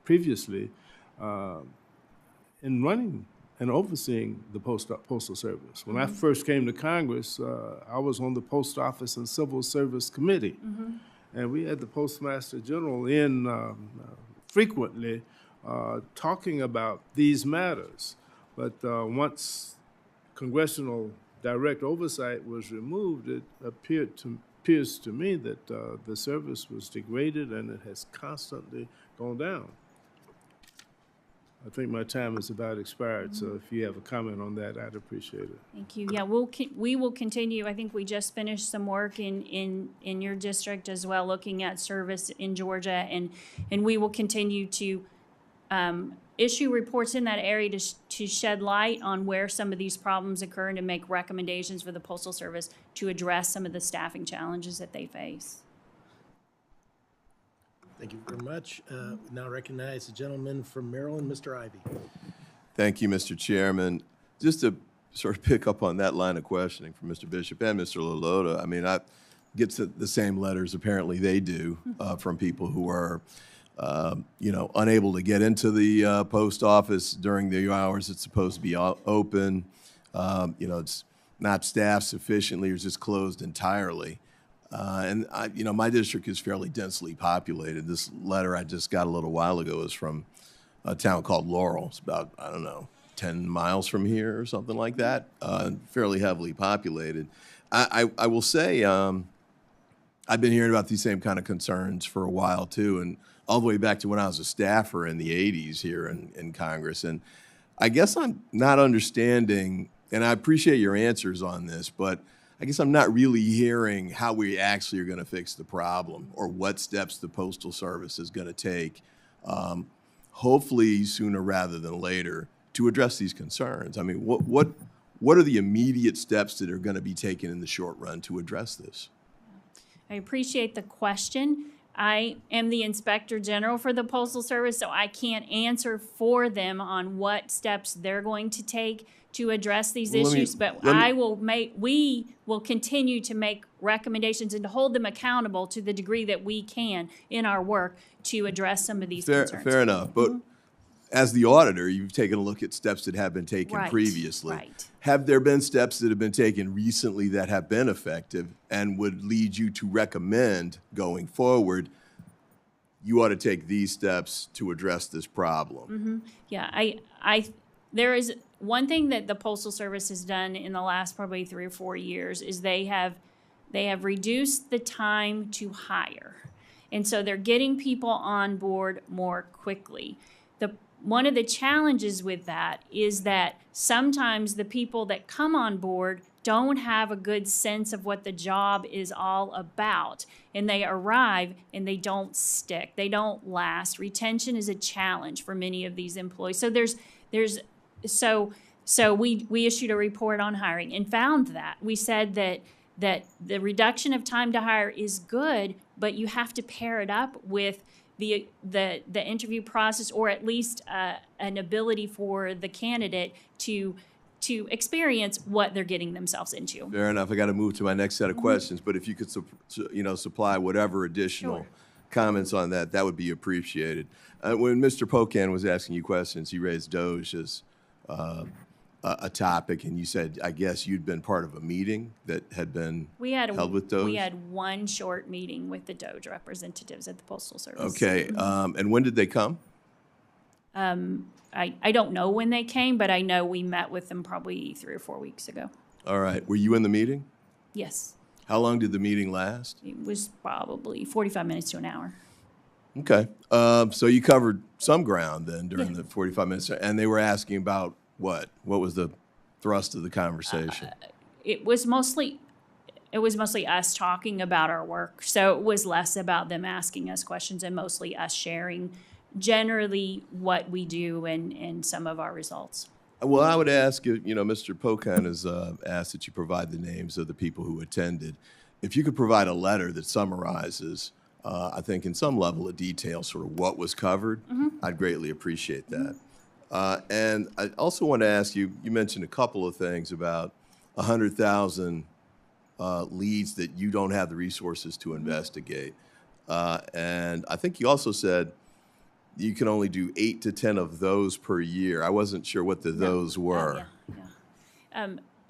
previously in running and overseeing the Postal Service? When I first came to Congress, I was on the Post Office and Civil Service Committee. And we had the Postmaster General in frequently talking about these matters. But once congressional direct oversight was removed, it appears to me that the service was degraded and it has constantly gone down. I think my time is about expired, so if you have a comment on that, I'd appreciate it. Thank you. Yeah, we will continue. I think we just finished some work in your district as well, looking at service in Georgia, and we will continue to issue reports in that area to shed light on where some of these problems occur and to make recommendations for the Postal Service to address some of the staffing challenges that they face. Thank you very much. Now recognize the gentleman from Maryland, Mr. Ivey. Thank you, Mr. Chairman. Just to sort of pick up on that line of questioning from Mr. Bishop and Mr. Loloda, I mean, I get to the same letters apparently they do from people who are, unable to get into the post office during the hours it's supposed to be open. It's not staffed sufficiently or just closed entirely. And my district is fairly densely populated. This letter I just got a little while ago is from a town called Laurel. It's about, 10 miles from here or something like that, fairly heavily populated. I will say, I've been hearing about these same kind of concerns for a while too, and all the way back to when I was a staffer in the 80s here in Congress. And I guess I'm not understanding, and I appreciate your answers on this, but I guess I'm not really hearing how we actually are going to fix the problem or what steps the Postal Service is going to take, hopefully sooner rather than later, to address these concerns. I mean, what are the immediate steps that are going to be taken in the short run to address this? I appreciate the question. I am the Inspector General for the Postal Service, so I can't answer for them on what steps they're going to take to address these issues, but we will continue to make recommendations and to hold them accountable to the degree that we can in our work to address some of these concerns. Fair enough, but as the auditor, you've taken a look at steps that have been taken Right, previously. right. Have there been steps that have been taken recently that have been effective and would lead you to recommend going forward, you ought to take these steps to address this problem? Yeah, there is one thing that the Postal Service has done in the last probably 3 or 4 years is they have reduced the time to hire. And so they're getting people on board more quickly. One of the challenges with that is that sometimes the people that come on board don't have a good sense of what the job is all about. And they arrive and they don't stick. They don't last. Retention is a challenge for many of these employees. So we issued a report on hiring and found that. We said that the reduction of time to hire is good, but you have to pair it up with the interview process, or at least an ability for the candidate to experience what they're getting themselves into. Fair enough. I got to move to my next set of questions, but if you could, supply whatever additional comments on that, that would be appreciated. When Mr. Pocan was asking you questions, he raised DOGE as a topic, and you said, I guess you'd been part of a meeting that had been held with DOGE? We had one short meeting with the DOGE representatives at the Postal Service. Okay, and when did they come? I don't know when they came, but I know we met with them probably 3 or 4 weeks ago. All right. Were you in the meeting? Yes. How long did the meeting last? It was probably 45 minutes to an hour. Okay. So you covered some ground then during the 45 minutes, and they were asking about what? What was the thrust of the conversation? It was mostly us talking about our work. So it was less about them asking us questions and mostly us sharing generally what we do and some of our results. Well, I would ask you, Mr. Pocan has asked that you provide the names of the people who attended. If you could provide a letter that summarizes, I think in some level of detail, sort of what was covered, I'd greatly appreciate that. And I also want to ask you, you mentioned a couple of things about 100,000 leads that you don't have the resources to investigate. And I think you also said you can only do 8 to 10 of those per year. I wasn't sure what those were.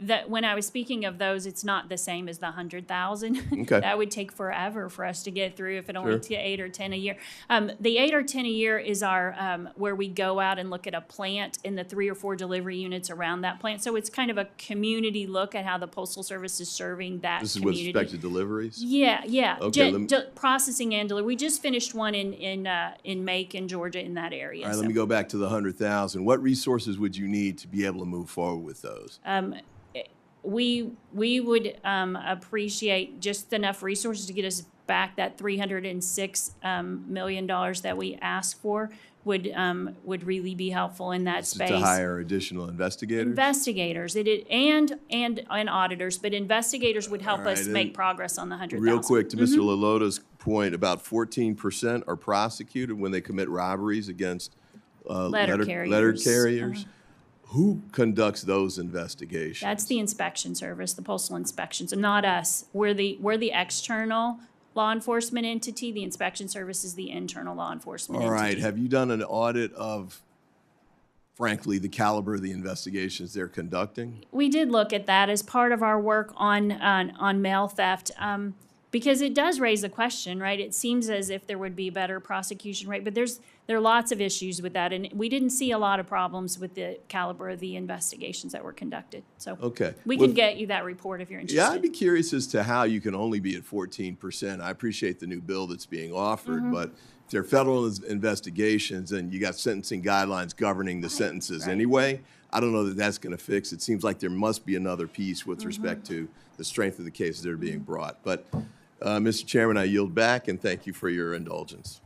That when I was speaking of those, it's not the same as the 100,000. Okay. That would take forever for us to get through if it only took 8 or 10 a year. The 8 or 10 a year is our where we go out and look at a plant and the 3 or 4 delivery units around that plant. So it's kind of a community look at how the Postal Service is serving that This is community. with respect to deliveries? Yeah. Okay, Processing and delivery. We just finished one in Macon, Georgia, in that area. All right, let me go back to the 100,000. What resources would you need to be able to move forward with those? We would appreciate just enough resources to get us back that $306 million that we asked for would really be helpful in that space. To hire additional investigators? Investigators, and auditors, but investigators would help us make progress on the 100,000. Real quick, to Mr. Lalota's point, about 14% are prosecuted when they commit robberies against letter carriers. Who conducts those investigations? That's the inspection service, the postal inspections, and not us. We're the external law enforcement entity. The inspection service is the internal law enforcement entity. All right. Have you done an audit of, frankly, the caliber of the investigations they're conducting? We did look at that as part of our work on mail theft. because it does raise a question, right? It seems as if there would be a better prosecution rate, but there are lots of issues with that, and we didn't see a lot of problems with the caliber of the investigations that were conducted. So Okay. we Well, can get you that report if you're interested. Yeah, I'd be curious as to how you can only be at 14%. I appreciate the new bill that's being offered, but if they're federal investigations and you got sentencing guidelines governing the sentences anyway, I don't know that that's going to fix. It seems like there must be another piece with respect to the strength of the cases that are being brought. But, Mr. Chairman, I yield back and thank you for your indulgence.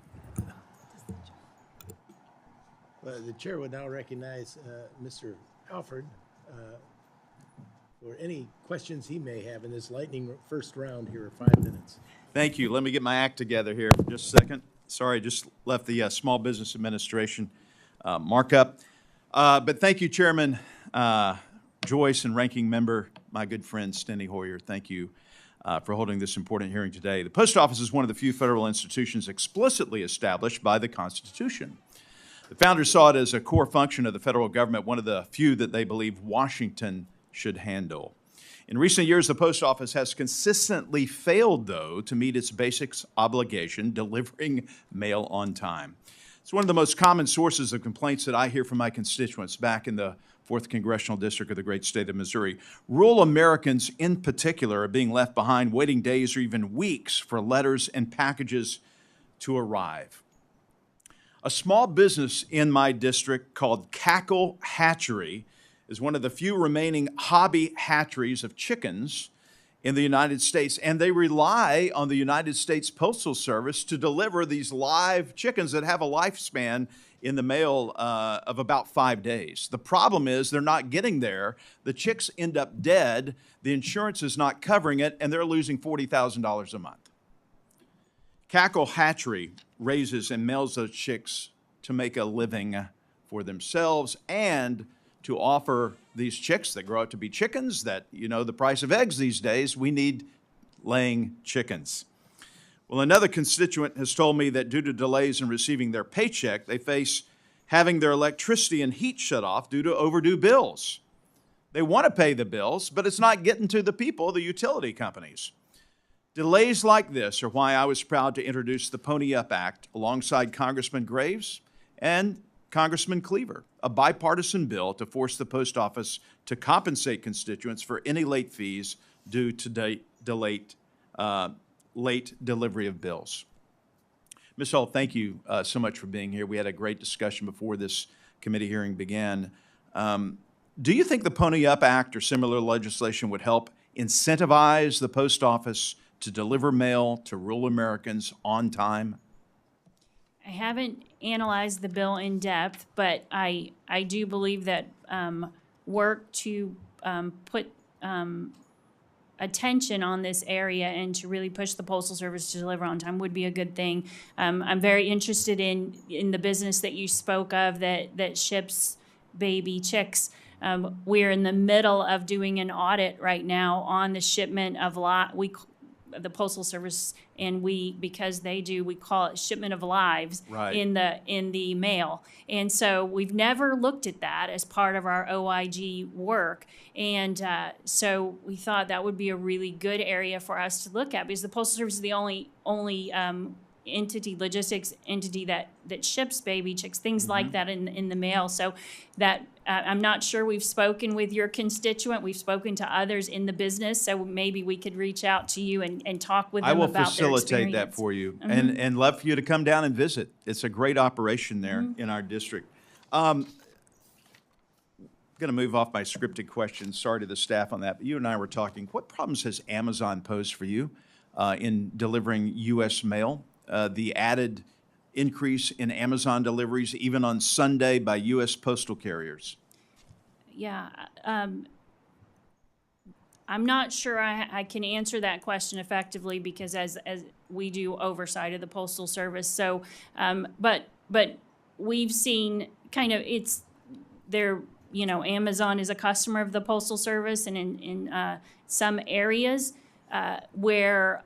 Well, the chair would now recognize Mr. Alford for any questions he may have in this lightning first round here, 5 minutes. Thank you. Let me get my act together here for just a second. Sorry, just left the Small Business Administration markup. But thank you, Chairman Joyce and Ranking Member, my good friend Steny Hoyer. Thank you for holding this important hearing today. The Post Office is one of the few federal institutions explicitly established by the Constitution. The founders saw it as a core function of the federal government, one of the few that they believe Washington should handle. In recent years, the Post Office has consistently failed, though, to meet its basic obligation, delivering mail on time. It's one of the most common sources of complaints that I hear from my constituents back in the 4th Congressional District of the great state of Missouri. Rural Americans, in particular, are being left behind, waiting days or even weeks for letters and packages to arrive. A small business in my district called Cackle Hatchery is one of the few remaining hobby hatcheries of chickens in the United States, and they rely on the United States Postal Service to deliver these live chickens that have a lifespan in the mail of about 5 days. The problem is they're not getting there. The chicks end up dead, the insurance is not covering it, and they're losing $40,000 a month. Cackle Hatchery raises and mails those chicks to make a living for themselves and to offer these chicks that grow up to be chickens that, you know, the price of eggs these days, we need laying chickens. Well, another constituent has told me that due to delays in receiving their paycheck, they face having their electricity and heat shut off due to overdue bills. They want to pay the bills, but it's not getting to the people, the utility companies. Delays like this are why I was proud to introduce the Pony Up Act alongside Congressman Graves and Congressman Cleaver, a bipartisan bill to force the post office to compensate constituents for any late fees due to late delivery of bills. Ms. Hull, thank you so much for being here. We had a great discussion before this committee hearing began. Do you think the Pony Up Act or similar legislation would help incentivize the post office to deliver mail to rural Americans on time? I haven't analyzed the bill in depth, but I do believe that work to put attention on this area and to really push the Postal Service to deliver on time would be a good thing. I'm very interested in the business that you spoke of that ships baby chicks. We're in the middle of doing an audit right now on the shipment of the Postal Service, and because they do, we call it shipment of lives in the mail. And so we've never looked at that as part of our OIG work. And so we thought that would be a really good area for us to look at, because the Postal Service is the only logistics entity that ships baby chicks, things like that in the mail. So that I'm not sure we've spoken with your constituent. We've spoken to others in the business, so maybe we could reach out to you and talk with them about their experience. I will facilitate that for you, and love for you to come down and visit. It's a great operation there in our district. I'm going to move off my scripted questions. Sorry to the staff on that, but you and I were talking. What problems has Amazon posed for you in delivering U.S. mail? The added increase in Amazon deliveries, even on Sunday, by U.S. postal carriers? Yeah, I'm not sure I can answer that question effectively, because as we do oversight of the Postal Service. So, but we've seen kind of Amazon is a customer of the Postal Service, and in some areas where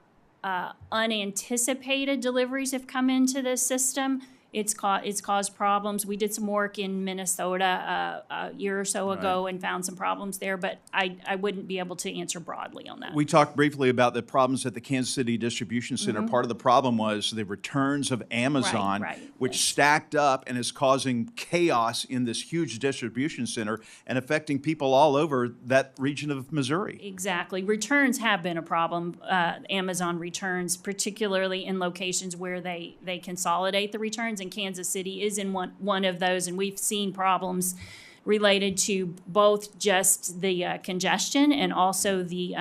unanticipated deliveries have come into the system, it's caused problems. We did some work in Minnesota a year or so ago and found some problems there, but I wouldn't be able to answer broadly on that. We talked briefly about the problems at the Kansas City Distribution Center. Part of the problem was the returns of Amazon, which stacked up and is causing chaos in this huge distribution center and affecting people all over that region of Missouri. Exactly. Returns have been a problem, Amazon returns, particularly in locations where they consolidate the returns, and Kansas City is in one of those, and we've seen problems related to both just the congestion and also the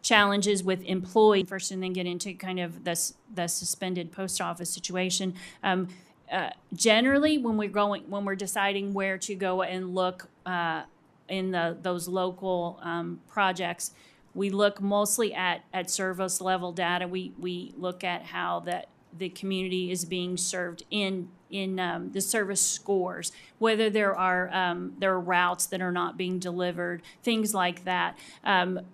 challenges with employees first, and then get into kind of the suspended post office situation. Generally, when we're deciding where to go and look in those local projects, we look mostly at service level data. We look at how the community is being served in the service scores, whether there are routes that are not being delivered, things like that.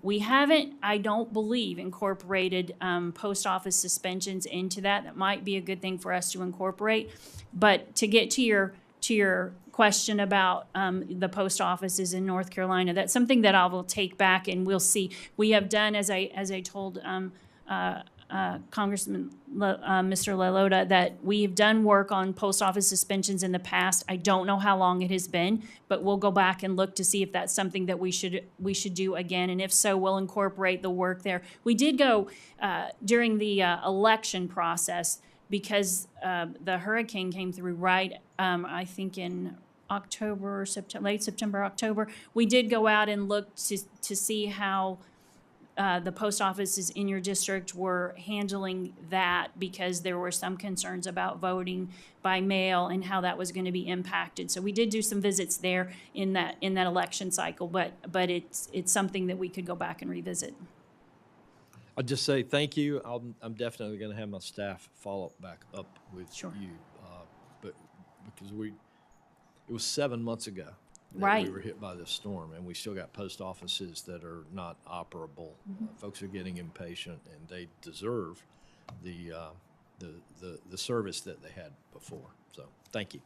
We haven't, I don't believe, incorporated post office suspensions into that. That might be a good thing for us to incorporate. But to get to your question about the post offices in North Carolina, that's something that I will take back and we'll see. We have done, as I told Congressman Mr. LaLota, that we have done work on post office suspensions in the past. I don't know how long it has been, but we'll go back and look to see if that's something that we should do again, and if so, we'll incorporate the work there. We did go during the election process because the hurricane came through right, I think in October, September, late September, October. We did go out and look to see how the post offices in your district were handling that, because there were some concerns about voting by mail and how that was going to be impacted. So we did do some visits there in that election cycle, but it's something that we could go back and revisit. I'll just say thank you. I'm definitely going to have my staff follow back up with you, but because it was 7 months ago that we were hit by this storm, and we still got post offices that are not operable. Folks are getting impatient, and they deserve the service that they had before. So thank you.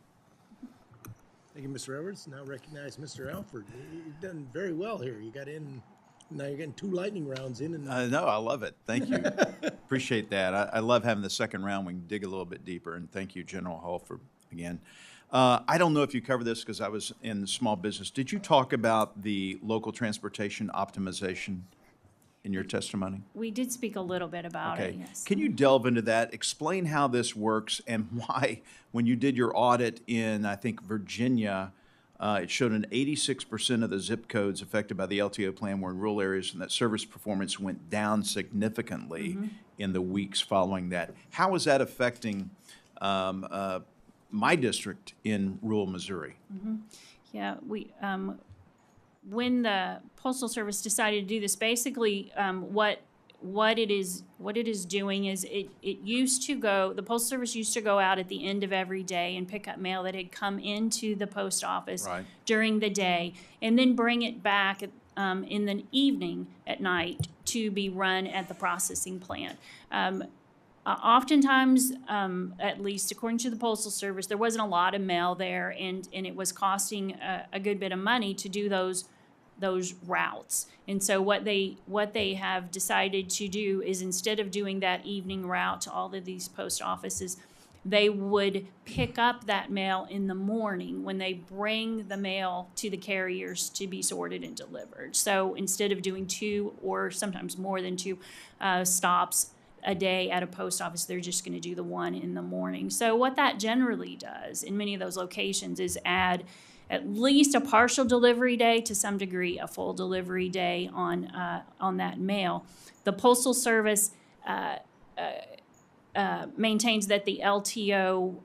Thank you, Mr. Edwards. Now recognize Mr. Alford. You've done very well here. You got in. Now you're getting 2 lightning rounds in. No, I love it. Thank you. Appreciate that. I love having the second round. We can dig a little bit deeper. And thank you, General Hall, for, again. I don't know if you covered this because I was in small business. Did you talk about the local transportation optimization in your testimony? We did speak a little bit about it, yes. Can you delve into that? Explain how this works and why, when you did your audit in, I think, Virginia, it showed an 86% of the zip codes affected by the LTO plan were in rural areas, and that service performance went down significantly in the weeks following that. How is that affecting my district in rural Missouri? Yeah, we when the Postal Service decided to do this, basically what it is doing is it used to go, the Postal Service used to go out at the end of every day and pick up mail that had come into the post office during the day, and then bring it back in the evening at night to be run at the processing plant. Oftentimes, at least according to the Postal Service, there wasn't a lot of mail there, and it was costing a good bit of money to do those routes. And so what they have decided to do is, instead of doing that evening route to all of these post offices, they would pick up that mail in the morning when they bring the mail to the carriers to be sorted and delivered. So instead of doing 2 or sometimes more than 2 stops a day at a post office, they're just going to do the one in the morning. So what that generally does in many of those locations is add at least a partial delivery day, to some degree a full delivery day on that mail. The Postal Service maintains that the LTO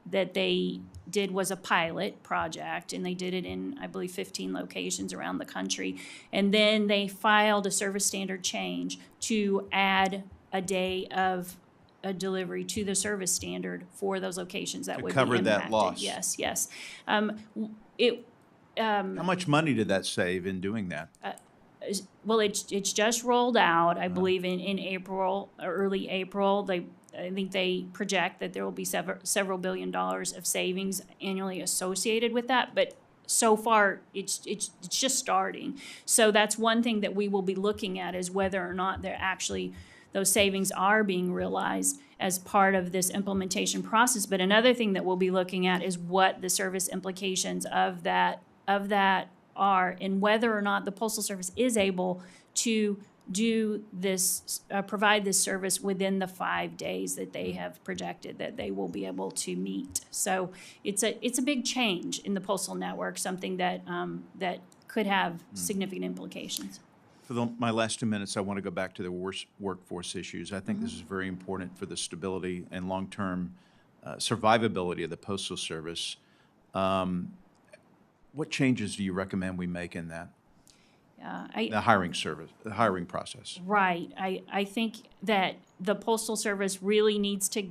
that they did was a pilot project, and they did it in, I believe, 15 locations around the country. And then they filed a service standard change to add a day of a delivery to the service standard for those locations that would cover be impacted. that loss. Yes. How much money did that save in doing that? Well, it's just rolled out, I believe, in April, early April. I think they project that there will be several $1 billion of savings annually associated with that, but so far it's just starting. So that's one thing that we will be looking at, is whether or not those savings are being realized as part of this implementation process. But another thing that we'll be looking at is what the service implications of that are, and whether or not the Postal Service is able to do this, provide this service within the 5 days that they have projected that they will be able to meet. So it's a big change in the postal network, something that could have significant implications. For my last 2 minutes, I want to go back to the workforce issues. I think this is very important for the stability and long-term survivability of the Postal Service. What changes do you recommend we make in that? The hiring process. Right. I think that the Postal Service really needs to,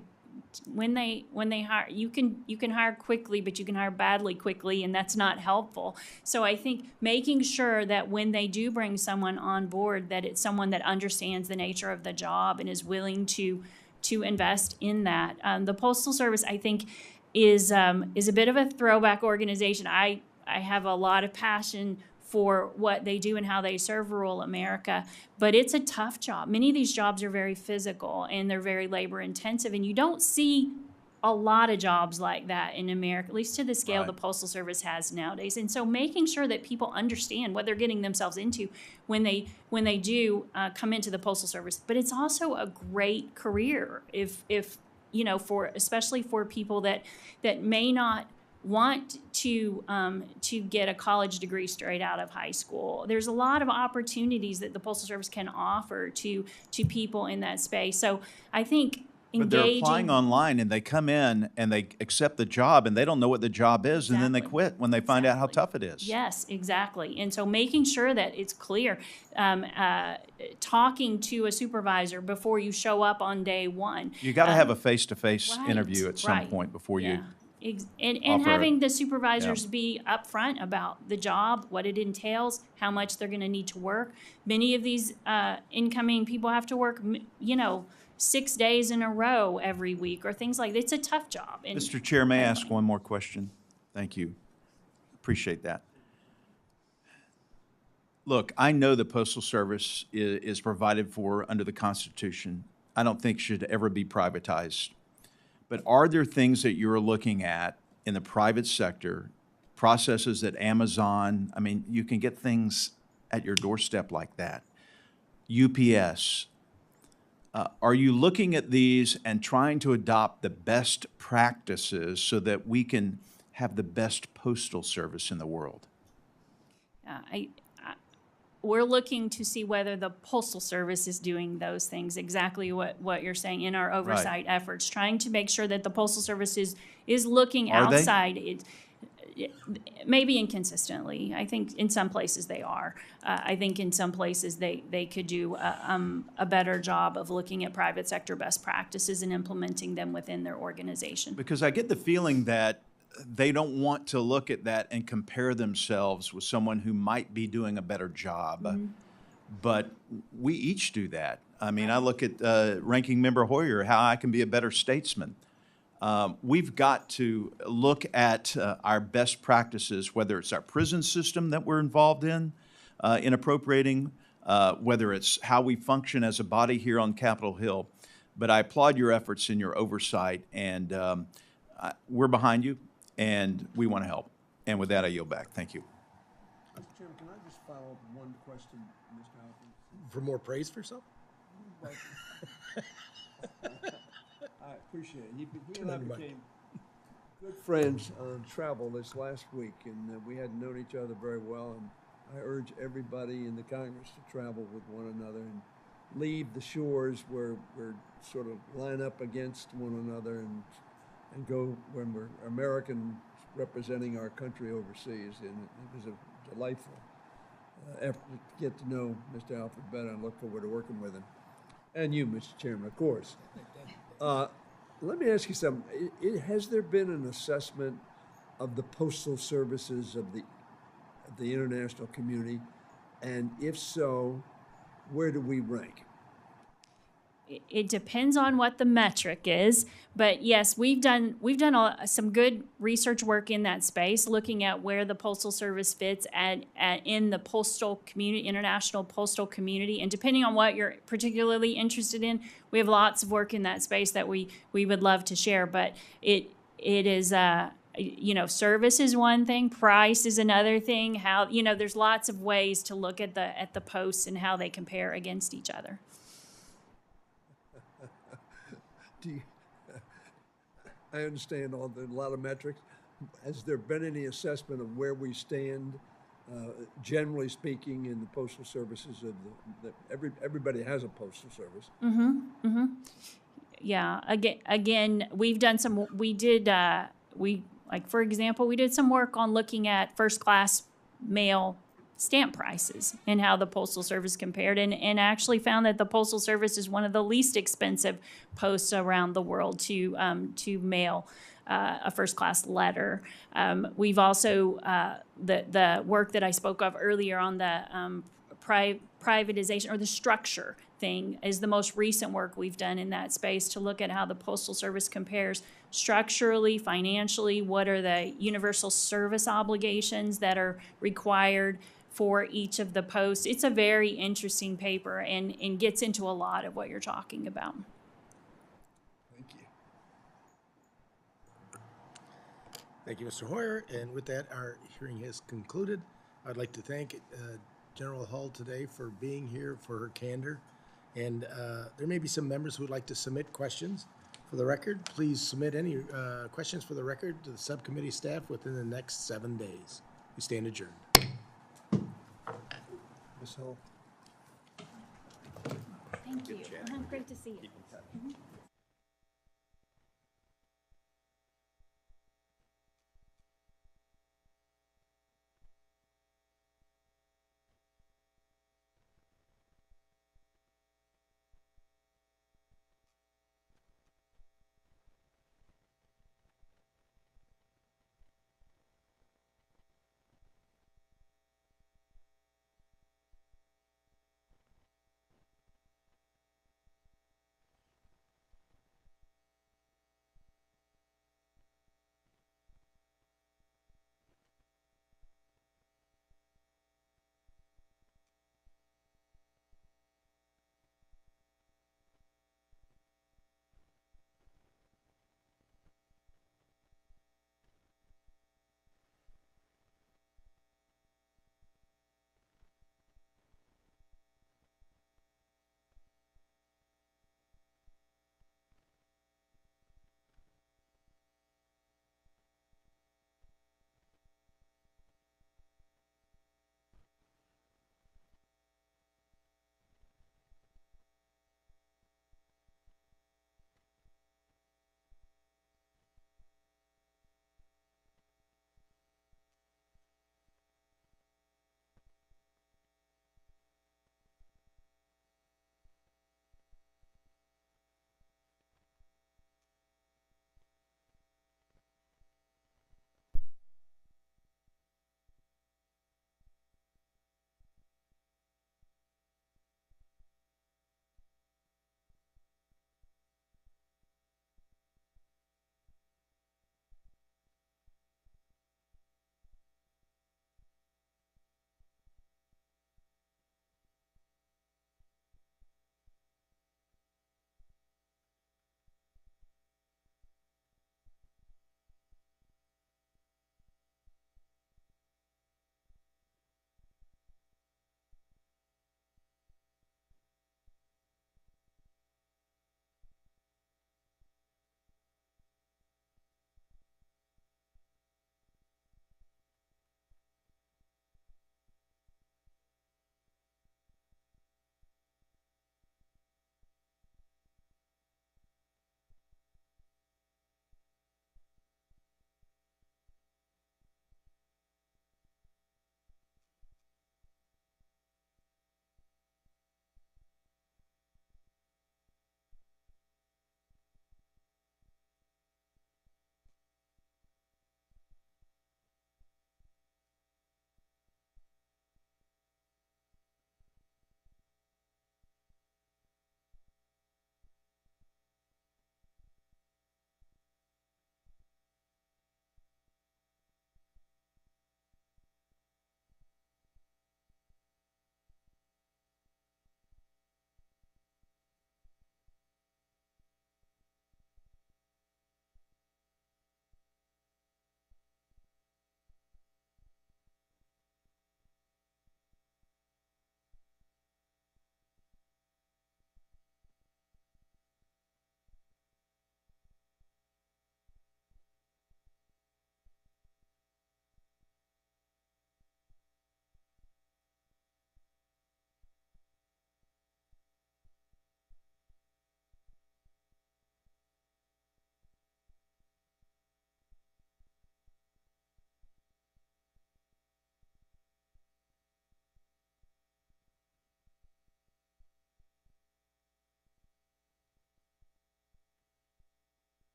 when they hire, you can hire quickly, but you can hire badly quickly, and that's not helpful. So I think making sure that when they do bring someone on board, that it's someone that understands the nature of the job and is willing to invest in that. The Postal Service, I think, is a bit of a throwback organization. I have a lot of passion for what they do and how they serve rural America, but it's a tough job. Many of these jobs are very physical and they're very labor intensive, and you don't see a lot of jobs like that in America, at least to the scale the Postal Service has nowadays. And so making sure that people understand what they're getting themselves into when they do come into the Postal Service. But it's also a great career if especially for people that may not want to get a college degree straight out of high school. There's a lot of opportunities that the Postal Service can offer to people in that space. So I think But they're applying online, and they come in and they accept the job, and they don't know what the job is, and then they quit when they find out how tough it is. Yes, exactly. And so making sure that it's clear, talking to a supervisor before you show up on day one. You got to have a face-to-face interview at some point before you. And having the supervisors be upfront about the job, what it entails, how much they're going to need to work. Many of these incoming people have to work, 6 days in a row every week or things like that. It's a tough job. And Mr. Chair, may I ask one more question? Thank you. Appreciate that. Look, I know the Postal Service is provided for under the Constitution. I don't think should ever be privatized. But are there things that you're looking at in the private sector, processes that Amazon, you can get things at your doorstep like that, UPS, are you looking at these and trying to adopt the best practices so that we can have the best postal service in the world? We're looking to see whether the Postal Service is doing those things, exactly what you're saying, in our oversight efforts, trying to make sure that the Postal Service is looking outside. Maybe inconsistently. I think in some places they are. I think in some places they could do a better job of looking at private sector best practices and implementing them within their organization. Because I get the feeling that they don't want to look at that and compare themselves with someone who might be doing a better job. But we each do that. I look at Ranking Member Hoyer, how I can be a better statesman. We've got to look at our best practices, whether it's our prison system that we're involved in appropriating, whether it's how we function as a body here on Capitol Hill. But I applaud your efforts and your oversight, and we're behind you, and we want to help. And with that, I yield back. Thank you. Mr. Chairman, can I just follow up one question, Mr. Alford? For more praise for yourself? I appreciate it. He and I became good friends on travel this last week, and we hadn't known each other very well. And I urge everybody in the Congress to travel with one another and leave the shores where we're sort of line up against one another and go when we're Americans representing our country overseas. And it was a delightful effort to get to know Mr. Alford better and look forward to working with him. And you, Mr. Chairman, of course. Let me ask you something. Has there been an assessment of the postal services of the international community? And if so, where do we rank? it depends on what the metric is, but yes, we've done some good research work in that space, looking at where the Postal Service fits in the postal community, international postal community, and depending on what you're particularly interested in, we have lots of work in that space that we would love to share. But it is service is one thing, price is another thing. How there's lots of ways to look at the posts and how they compare against each other. I understand a lot of metrics. Has there been any assessment of where we stand, generally speaking, in the postal services everybody has a postal service? Yeah. Again, we've done some. For example, we did some work on looking at first class mail stamp prices and how the Postal Service compared, and actually found that the Postal Service is one of the least expensive posts around the world to mail a first class letter. We've also the work that I spoke of earlier on the privatization or the structure thing is the most recent work we've done in that space to look at how the Postal Service compares structurally, financially, what are the universal service obligations that are required for each of the posts. It's a very interesting paper and gets into a lot of what you're talking about. Thank you. Thank you, Mr. Hoyer. And with that, our hearing has concluded. I'd like to thank General Hull today for being here, for her candor. And there may be some members who would like to submit questions for the record. Please submit any questions for the record to the subcommittee staff within the next 7 days. We stand adjourned. Ms. Hull? Thank you. Great to see you.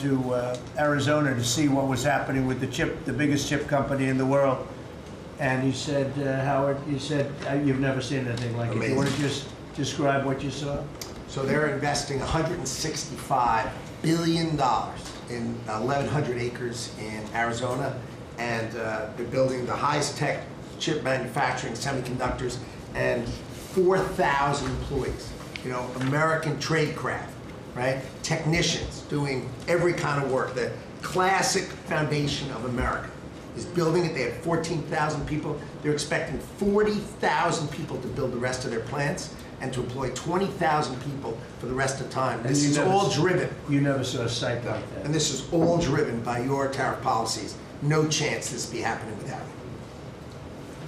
to Arizona to see what was happening with the biggest chip company in the world. And he said, Howard, he said, you've never seen anything like it. You want to just describe what you saw? So they're investing $165 billion in 1,100 acres in Arizona, and they're building the highest tech chip manufacturing, semiconductors, and 4,000 employees. You know, American tradecraft, right? Technicians doing every kind of work. The classic foundation of America is building it. They have 14,000 people. They're expecting 40,000 people to build the rest of their plants and to employ 20,000 people for the rest of time. This is all driven. You never saw a site like that. And this is all driven by your tariff policies. No chance this be happening without it.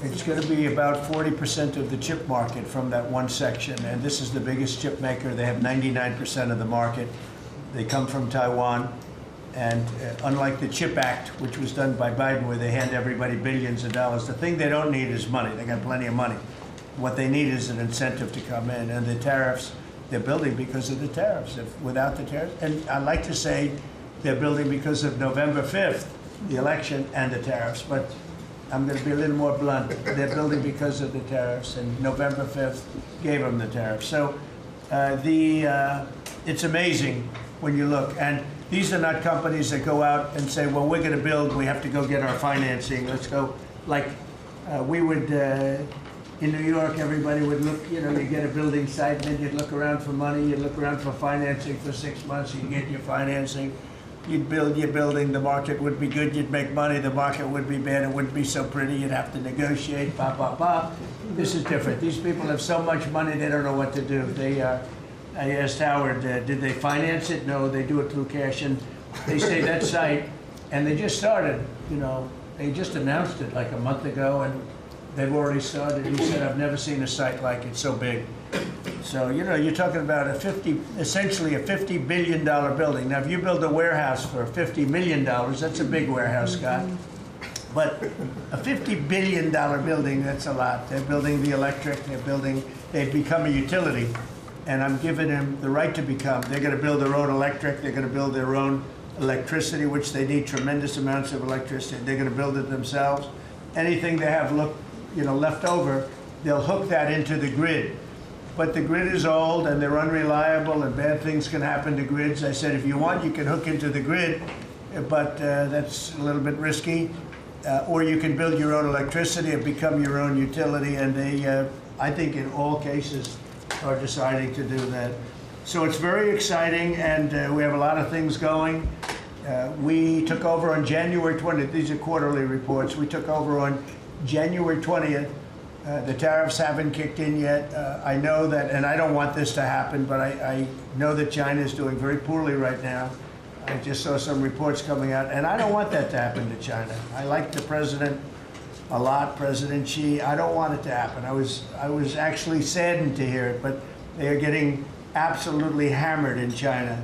It's going to be about 40% of the chip market from that one section, and this is the biggest chip maker. They have 99% of the market. They come from Taiwan, and unlike the CHIP Act, which was done by Biden, where they hand everybody billions of dollars, the thing they don't need is money. They got plenty of money. What they need is an incentive to come in, and the tariffs, they're building because of the tariffs. If without the tariffs, and I like to say they're building because of November 5th, the election, and the tariffs, but I'm going to be a little more blunt. They're building because of the tariffs, and November 5th gave them the tariffs. So it's amazing when you look. And these are not companies that go out and say, well, we're going to build, we have to go get our financing. Let's go. Like we would, in New York, everybody would look, you know, you get a building site, and then you'd look around for money, you'd look around for financing for 6 months, you get your financing. You'd build your building, the market would be good, you'd make money, the market would be bad, it wouldn't be so pretty, you'd have to negotiate, pop, pop, pop. This is different. These people have so much money, they don't know what to do. I asked Howard, did they finance it? No, they do it through cash. And they say that site, and they just started, you know, they just announced it like a month ago, and they've already started. He said, I've never seen a site like it so big. So, you know, you're talking about essentially a $50 billion building. Now, if you build a warehouse for $50 million, that's a big warehouse, Scott. But a $50 billion building, that's a lot. They're building the electric, they've become a utility, and I'm giving them the right to become. They're going to build their own electric, they're going to build their own electricity, which they need tremendous amounts of electricity. They're going to build it themselves. Anything they have left over, they'll hook that into the grid. But the grid is old and they're unreliable and bad things can happen to grids. I said, if you want, you can hook into the grid, but that's a little bit risky. Or you can build your own electricity and become your own utility. And they, I think in all cases, are deciding to do that. So it's very exciting, and we have a lot of things going. We took over on January 20th. These are quarterly reports. We took over on January 20th. The tariffs haven't kicked in yet. I know that, and I don't want this to happen, but I know that China is doing very poorly right now. I just saw some reports coming out, and I don't want that to happen to China. I like the president a lot, President Xi. I don't want it to happen. I was actually saddened to hear it, but they are getting absolutely hammered in China.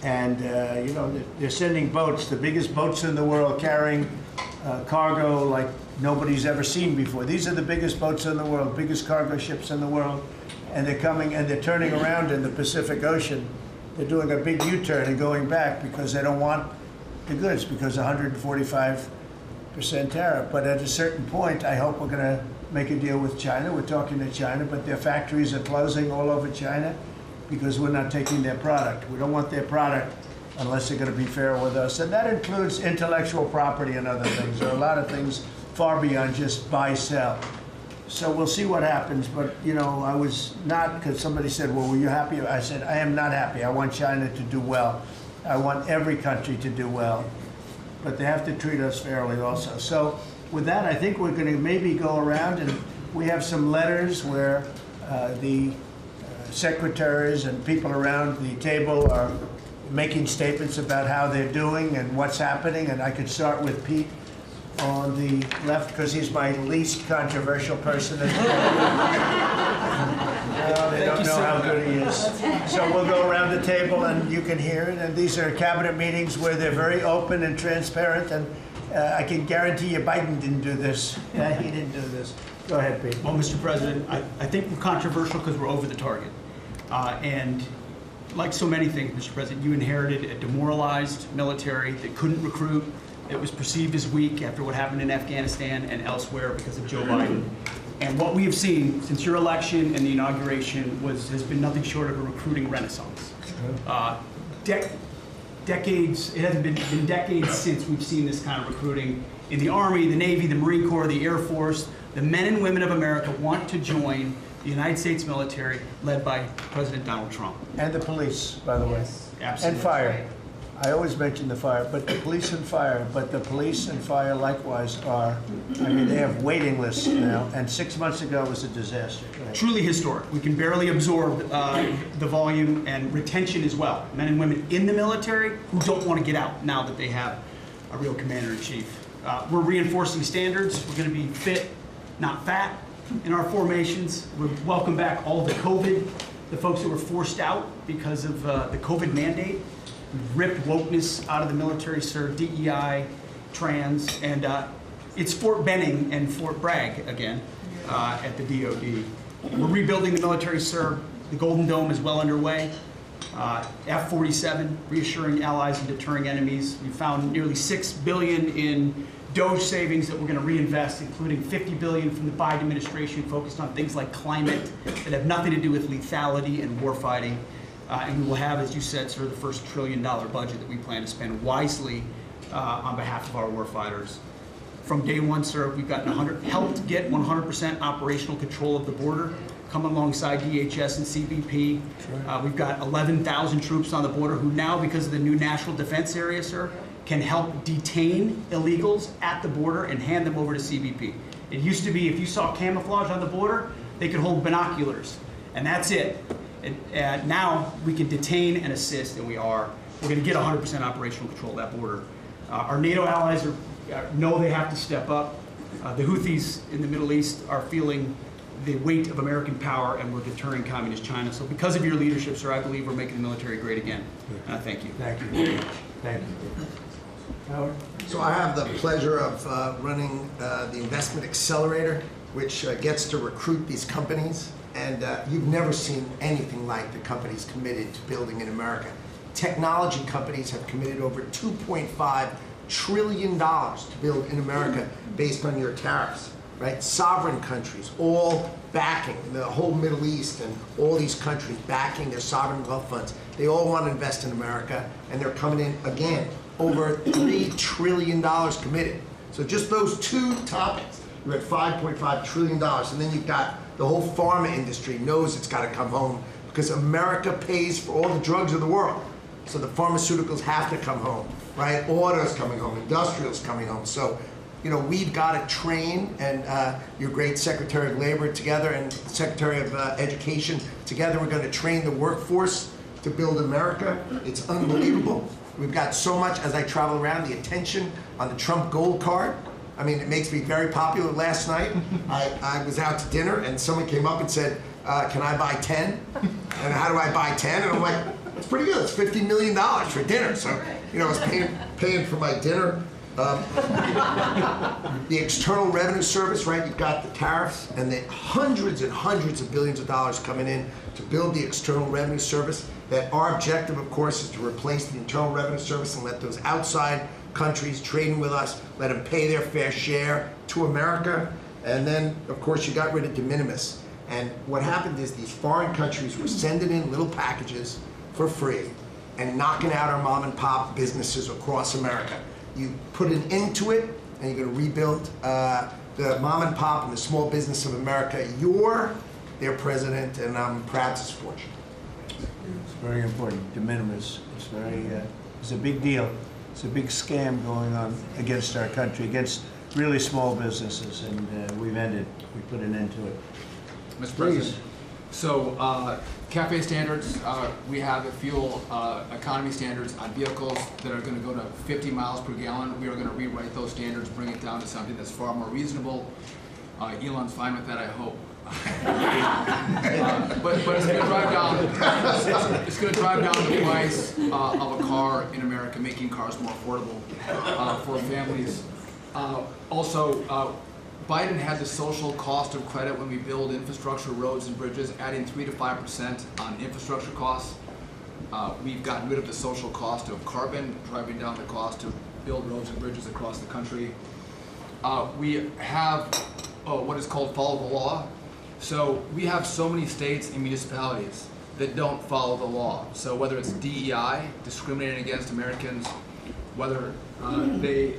And, you know, they're sending boats, the biggest boats in the world, carrying cargo like nobody's ever seen before. These are the biggest boats in the world, biggest cargo ships in the world. And they're coming and they're turning around in the Pacific Ocean. They're doing a big U-turn and going back because they don't want the goods, because 145% tariff. But at a certain point, I hope we're going to make a deal with China. We're talking to China, but their factories are closing all over China because we're not taking their product. We don't want their product unless they're going to be fair with us. And that includes intellectual property and other things. There are a lot of things far beyond just buy, sell. So we'll see what happens. But, you know, I was not, because somebody said, well, were you happy? I said, I am not happy. I want China to do well. I want every country to do well. But they have to treat us fairly also. So with that, I think we're going to maybe go around, and we have some letters where the secretaries and people around the table are making statements about how they're doing and what's happening. And I could start with Pete on the left, because he's my least controversial person. They don't know how good he is. So we'll go around the table and you can hear it. And these are cabinet meetings where they're very open and transparent. And I can guarantee you Biden didn't do this. He didn't do this. Go ahead, Pete. Well, Mr. President, I think we're controversial because we're over the target. And like so many things, Mr. President, you inherited a demoralized military that couldn't recruit, that was perceived as weak after what happened in Afghanistan and elsewhere because of Joe Biden. And what we have seen since your election and the inauguration has been nothing short of a recruiting renaissance. Decades, it hasn't been decades since we've seen this kind of recruiting in the Army, the Navy, the Marine Corps, the Air Force. The men and women of America want to join the United States military led by President Donald Trump. And the police, by the way. Absolutely. And fire. I always mention the fire, but the police and fire, likewise are, I mean, they have waiting lists now, and 6 months ago was a disaster. Truly historic. We can barely absorb the volume and retention as well. Men and women in the military who don't want to get out now that they have a real commander-in-chief. We're reinforcing standards. We're going to be fit, not fat, in our formations. We welcome back all the COVID, the folks who were forced out because of the COVID mandate. We've ripped wokeness out of the military, sir, DEI, trans, and it's Fort Benning and Fort Bragg again at the DOD. We're rebuilding the military, sir. The Golden Dome is well underway. F-47, reassuring allies and deterring enemies. We found nearly $6 billion in DOGE savings that we're going to reinvest, including $50 billion from the Biden administration focused on things like climate that have nothing to do with lethality and warfighting. And we will have, as you said, sir, the first $1 trillion budget that we plan to spend wisely on behalf of our warfighters. From day one, sir, we've gotten helped get 100% operational control of the border, come alongside DHS and CBP. We've got 11,000 troops on the border who now, because of the new national defense area, sir, can help detain illegals at the border and hand them over to CBP. It used to be if you saw camouflage on the border, they could hold binoculars, and that's it. Now we can detain and assist, and we're going to get 100% operational control of that border. Our NATO allies know they have to step up. The Houthis in the Middle East are feeling the weight of American power, and we're deterring communist China. So because of your leadership, sir, I believe we're making the military great again. And I thank you. Thank you very much. Thank you. Howard? So I have the pleasure of running the Investment Accelerator, which gets to recruit these companies. And you've never seen anything like the companies committed to building in America. Technology companies have committed over $2.5 trillion to build in America based on your tariffs, right? Sovereign countries all backing, the whole Middle East and all these countries backing their sovereign wealth funds. They all want to invest in America, and they're coming in, again, over $3 trillion committed. So just those two topics, you're at $5.5 trillion, and then you've got the whole pharma industry knows it's got to come home because America pays for all the drugs of the world. So the pharmaceuticals have to come home, right? Autos coming home, industrials coming home. So, you know, we've got to train, and your great Secretary of Labor together and Secretary of Education together, we're going to train the workforce to build America. It's unbelievable. We've got so much, as I travel around, the attention on the Trump Gold Card. I mean, it makes me very popular. Last night, I was out to dinner, and someone came up and said, can I buy 10? And how do I buy 10? And I'm like, it's pretty good. It's $50 million for dinner. So, you know, I was paying for my dinner. The External Revenue Service, right? You've got the tariffs and the hundreds and hundreds of billions of dollars coming in to build the External Revenue Service. That our objective, of course, is to replace the Internal Revenue Service and let those outside countries trading with us, let them pay their fair share to America. And then, of course, you got rid of de minimis. And what happened is these foreign countries were sending in little packages for free and knocking out our mom and pop businesses across America. You put an end to it, and you're going to rebuild the mom and pop and the small business of America. You're their president, and I'm proud to support you. It's very important. De minimis. It's a big deal. It's a big scam going on against our country, against really small businesses, and we put an end to it. Mr. President, so CAFE standards, we have the fuel economy standards on vehicles that are going to go to 50 miles per gallon. We are going to rewrite those standards, bring it down to something that's far more reasonable. Elon's fine with that, I hope. But it's going to drive down. It's going to drive down the price of a car in America, making cars more affordable for families. Also, Biden had the social cost of credit when we build infrastructure, roads, and bridges, adding 3 to 5% on infrastructure costs. We've gotten rid of the social cost of carbon, driving down the cost to build roads and bridges across the country. We have what is called follow the law. So we have so many states and municipalities that don't follow the law. So whether it's DEI, discriminating against Americans, whether they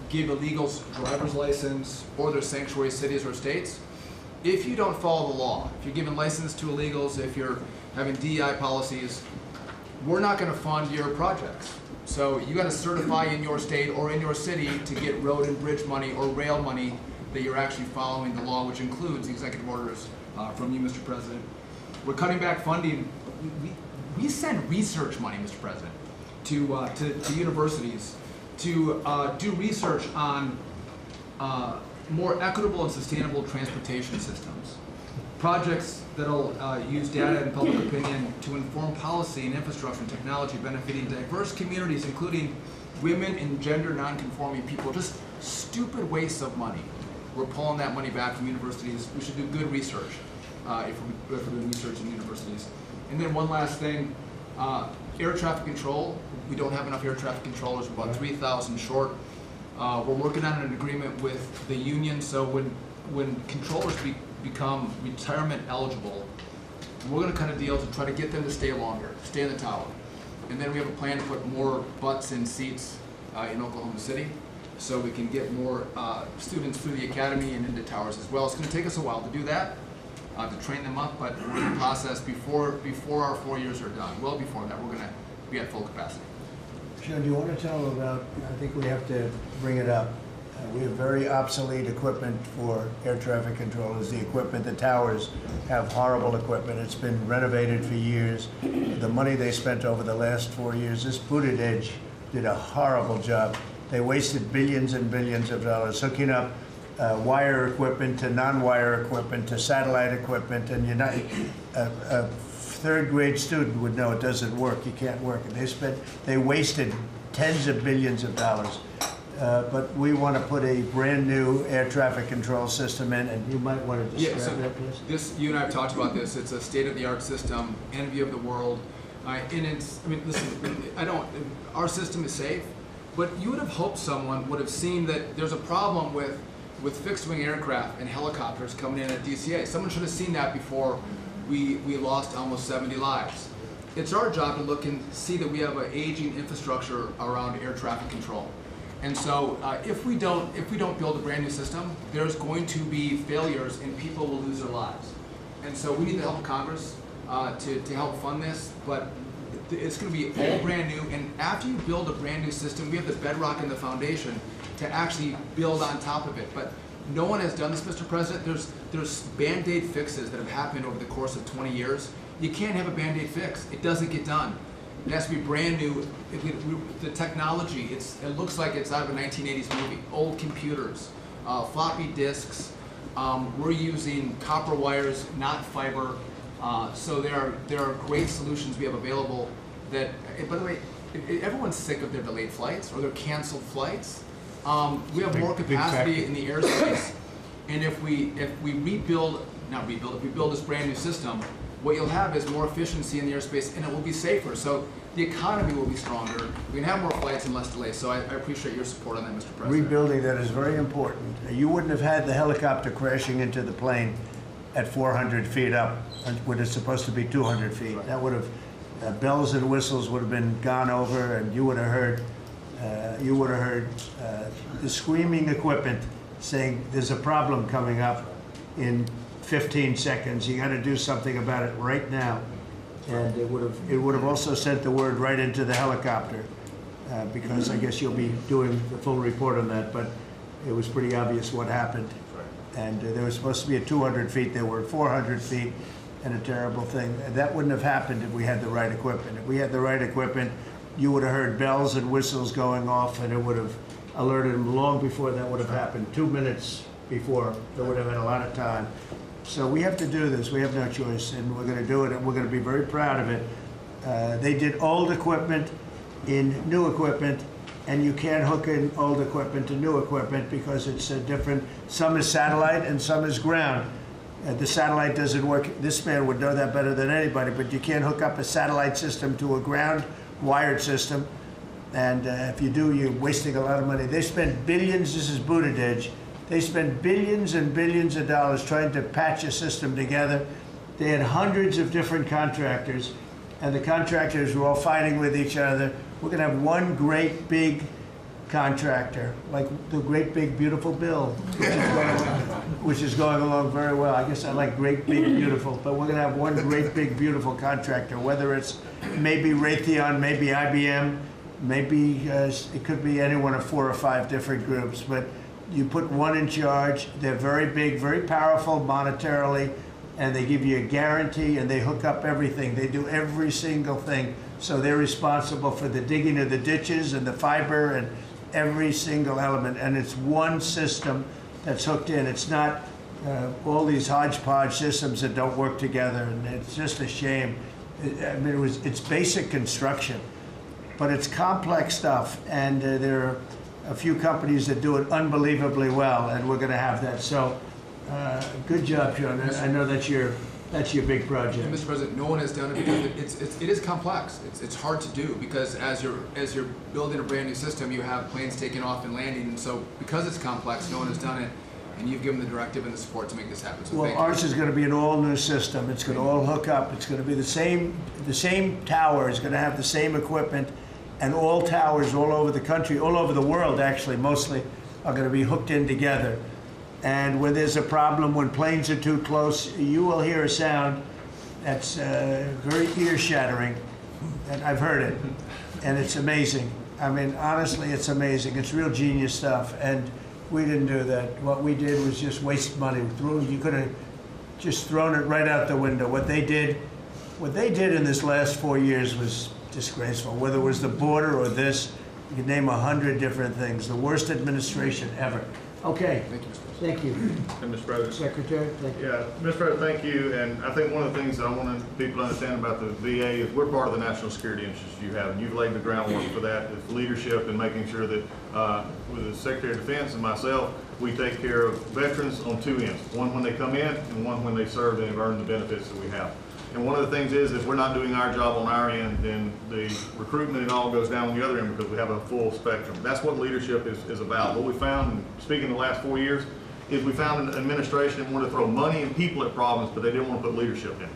give illegals driver's license, or they're sanctuary cities or states, if you don't follow the law, if you're giving license to illegals, if you're having DEI policies, we're not going to fund your projects. So you got to certify in your state or in your city to get road and bridge money or rail money that you're actually following the law, which includes the executive orders from you, Mr. President. We're cutting back funding. We send research money, Mr. President, to universities to do research on more equitable and sustainable transportation systems. Projects that'll use data and public opinion to inform policy and infrastructure and technology benefiting diverse communities, including women and gender non-conforming people. Just stupid wastes of money. We're pulling that money back from universities. We should do good research if we're doing research in universities. And then one last thing, air traffic control. We don't have enough air traffic controllers. We're about 3,000 short. We're working on an agreement with the union, so when controllers become retirement eligible, we're going to cut a deal to try to get them to stay longer, stay in the tower. And then we have a plan to put more butts in seats in Oklahoma City, so we can get more students through the academy and into towers as well. It's going to take us a while to do that, to train them up, but we're in the process before our 4 years are done. Well before that, we're going to be at full capacity. Sean, do you want to tell them about, I think we have to bring it up, we have very obsolete equipment for air traffic controllers. The equipment, the towers have horrible equipment. It's been renovated for years. The money they spent over the last 4 years, this Booted Edge did a horrible job. They wasted billions and billions of dollars hooking up wire equipment to non-wire equipment to satellite equipment, and a third grade student would know it doesn't work. You can't work it. They wasted tens of billions of dollars. But we want to put a brand new air traffic control system in, and you might want to describe that, please. You and I have talked about this. It's a state-of-the-art system, envy of the world. And it's, I mean, listen, our system is safe, but you would have hoped someone would have seen that there's a problem with fixed-wing aircraft and helicopters coming in at DCA. Someone should have seen that before we lost almost 70 lives. It's our job to look and see that we have an aging infrastructure around air traffic control. And so if we don't build a brand new system, there's going to be failures and people will lose their lives. And so we need the help of Congress to help fund this, but it's going to be all brand new. And after you build a brand new system, we have the bedrock and the foundation to actually build on top of it. But no one has done this, Mr. President. There's Band-Aid fixes that have happened over the course of 20 years. You can't have a Band-Aid fix. It doesn't get done. It has to be brand new. The technology, it looks like it's out of a 1980s movie. Old computers, floppy disks. We're using copper wires, not fiber. So there are great solutions we have available that, by the way, everyone's sick of their delayed flights or their canceled flights. We have more capacity in the airspace. And if we build this brand new system, what you'll have is more efficiency in the airspace, and it will be safer. So the economy will be stronger. We can have more flights and less delays. So I appreciate your support on that, Mr. President. Rebuilding that is very important. You wouldn't have had the helicopter crashing into the plane at 400 feet up when it's supposed to be 200 feet. Right. That would have, bells and whistles would have been gone over, and you would have heard the screaming equipment saying there's a problem coming up in 15 seconds. You got to do something about it right now. And it would have also sent the word right into the helicopter, because I guess you'll be doing the full report on that, but it was pretty obvious what happened. And there was supposed to be at 200 feet, there were 400 feet, and a terrible thing. And that wouldn't have happened if we had the right equipment. If we had the right equipment, you would have heard bells and whistles going off, and it would have alerted them long before that would have happened. 2 minutes before, they would have had a lot of time. So we have to do this. We have no choice, and we're going to do it, and we're going to be very proud of it. They did old equipment in new equipment, and you can't hook in old equipment to new equipment because it's different. Some is satellite and some is ground. The satellite doesn't work. This man would know that better than anybody, but you can't hook up a satellite system to a ground wired system. And if you do, you're wasting a lot of money. They spend billions, this is Buttigieg, they spend billions and billions of dollars trying to patch a system together. They had hundreds of different contractors, and the contractors were all fighting with each other. We're gonna have one great big contractor, like the great big beautiful bill, which is going along very well. I guess I like great big beautiful, but we're gonna have one great big beautiful contractor, whether it's maybe Raytheon, maybe IBM, maybe it could be any one of 4 or 5 different groups, but you put one in charge. They're very big, very powerful monetarily, and they give you a guarantee, and they hook up everything. They do every single thing. So they're responsible for the digging of the ditches and the fiber and every single element. And it's one system that's hooked in. It's not all these hodgepodge systems that don't work together, and it's just a shame. I mean, it's basic construction, but it's complex stuff, and there are a few companies that do it unbelievably well, and we're going to have that. So, good job, John. I know that's your big project. And Mr. President, no one has done it because it is complex. It's hard to do because as you're building a brand new system, you have planes taking off and landing, and so because it's complex, no one has done it, and you've given the directive and the support to make this happen. So well, ours is going to be an all-new system. It's going to all hook up. It's going to be the same tower is going to have the same equipment, and all towers all over the country, all over the world actually, mostly, are going to be hooked in together. And when there's a problem, when planes are too close, you will hear a sound that's very ear-shattering, and I've heard it, and it's amazing. I mean, honestly, it's amazing. It's real genius stuff, and we didn't do that. What we did was just waste money. You could have just thrown it right out the window. What they did in this last 4 years was disgraceful. Whether it was the border or this, you could name 100 different things. The worst administration ever. Okay. Thank you, Mr. President. Thank you. And Mr. President. Secretary, thank you. Yeah, Mr. President, thank you. And I think one of the things that I want people to understand about the VA is we're part of the national security interests you have, and you've laid the groundwork for that. It's leadership and making sure that with the Secretary of Defense and myself, we take care of veterans on 2 ends, one when they come in and one when they serve and have earned the benefits that we have. And one of the things is if we're not doing our job on our end, then the recruitment and all goes down on the other end because we have a full spectrum. That's what leadership is about. What we found, and speaking the last 4 years, is we found an administration that wanted to throw money and people at problems, but they didn't want to put leadership in it.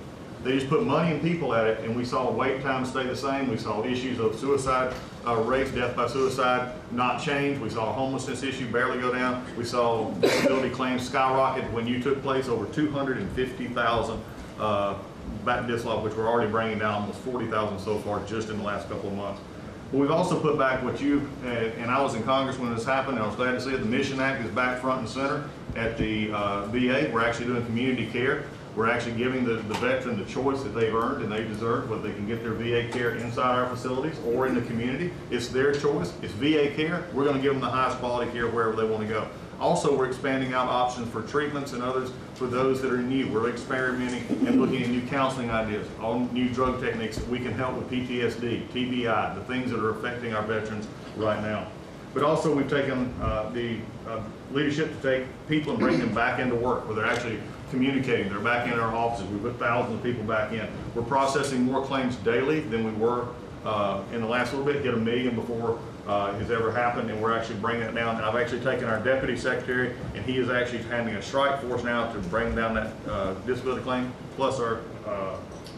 They just put money and people at it, and we saw wait times stay the same. We saw issues of suicide rates, death by suicide, not change. We saw a homelessness issue barely go down. We saw disability claims skyrocket. When you took place, over 250,000 back dislodged, which we're already bringing down almost 40,000 so far just in the last couple of months. But we've also put back what you, and I was in Congress when this happened, and I was glad to see it. The Mission Act is back front and center at the VA. We're actually doing community care. We're actually giving the veteran the choice that they've earned and they deserve, whether they can get their VA care inside our facilities or in the community. It's their choice. It's VA care. We're going to give them the highest quality care wherever they want to go. Also, we're expanding out options for treatments and others for those that are new. We're experimenting and looking at new counseling ideas, all new drug techniques that we can help with PTSD, TBI, the things that are affecting our veterans right now. But also, we've taken the leadership to take people and bring them back into work where they're actually communicating. They're back in our offices. We put thousands of people back in. We're processing more claims daily than we were in the last little bit, hit 1 million before has ever happened, and we're actually bringing it down. And I've actually taken our deputy secretary, and he is actually handling a strike force now to bring down that disability claim, plus our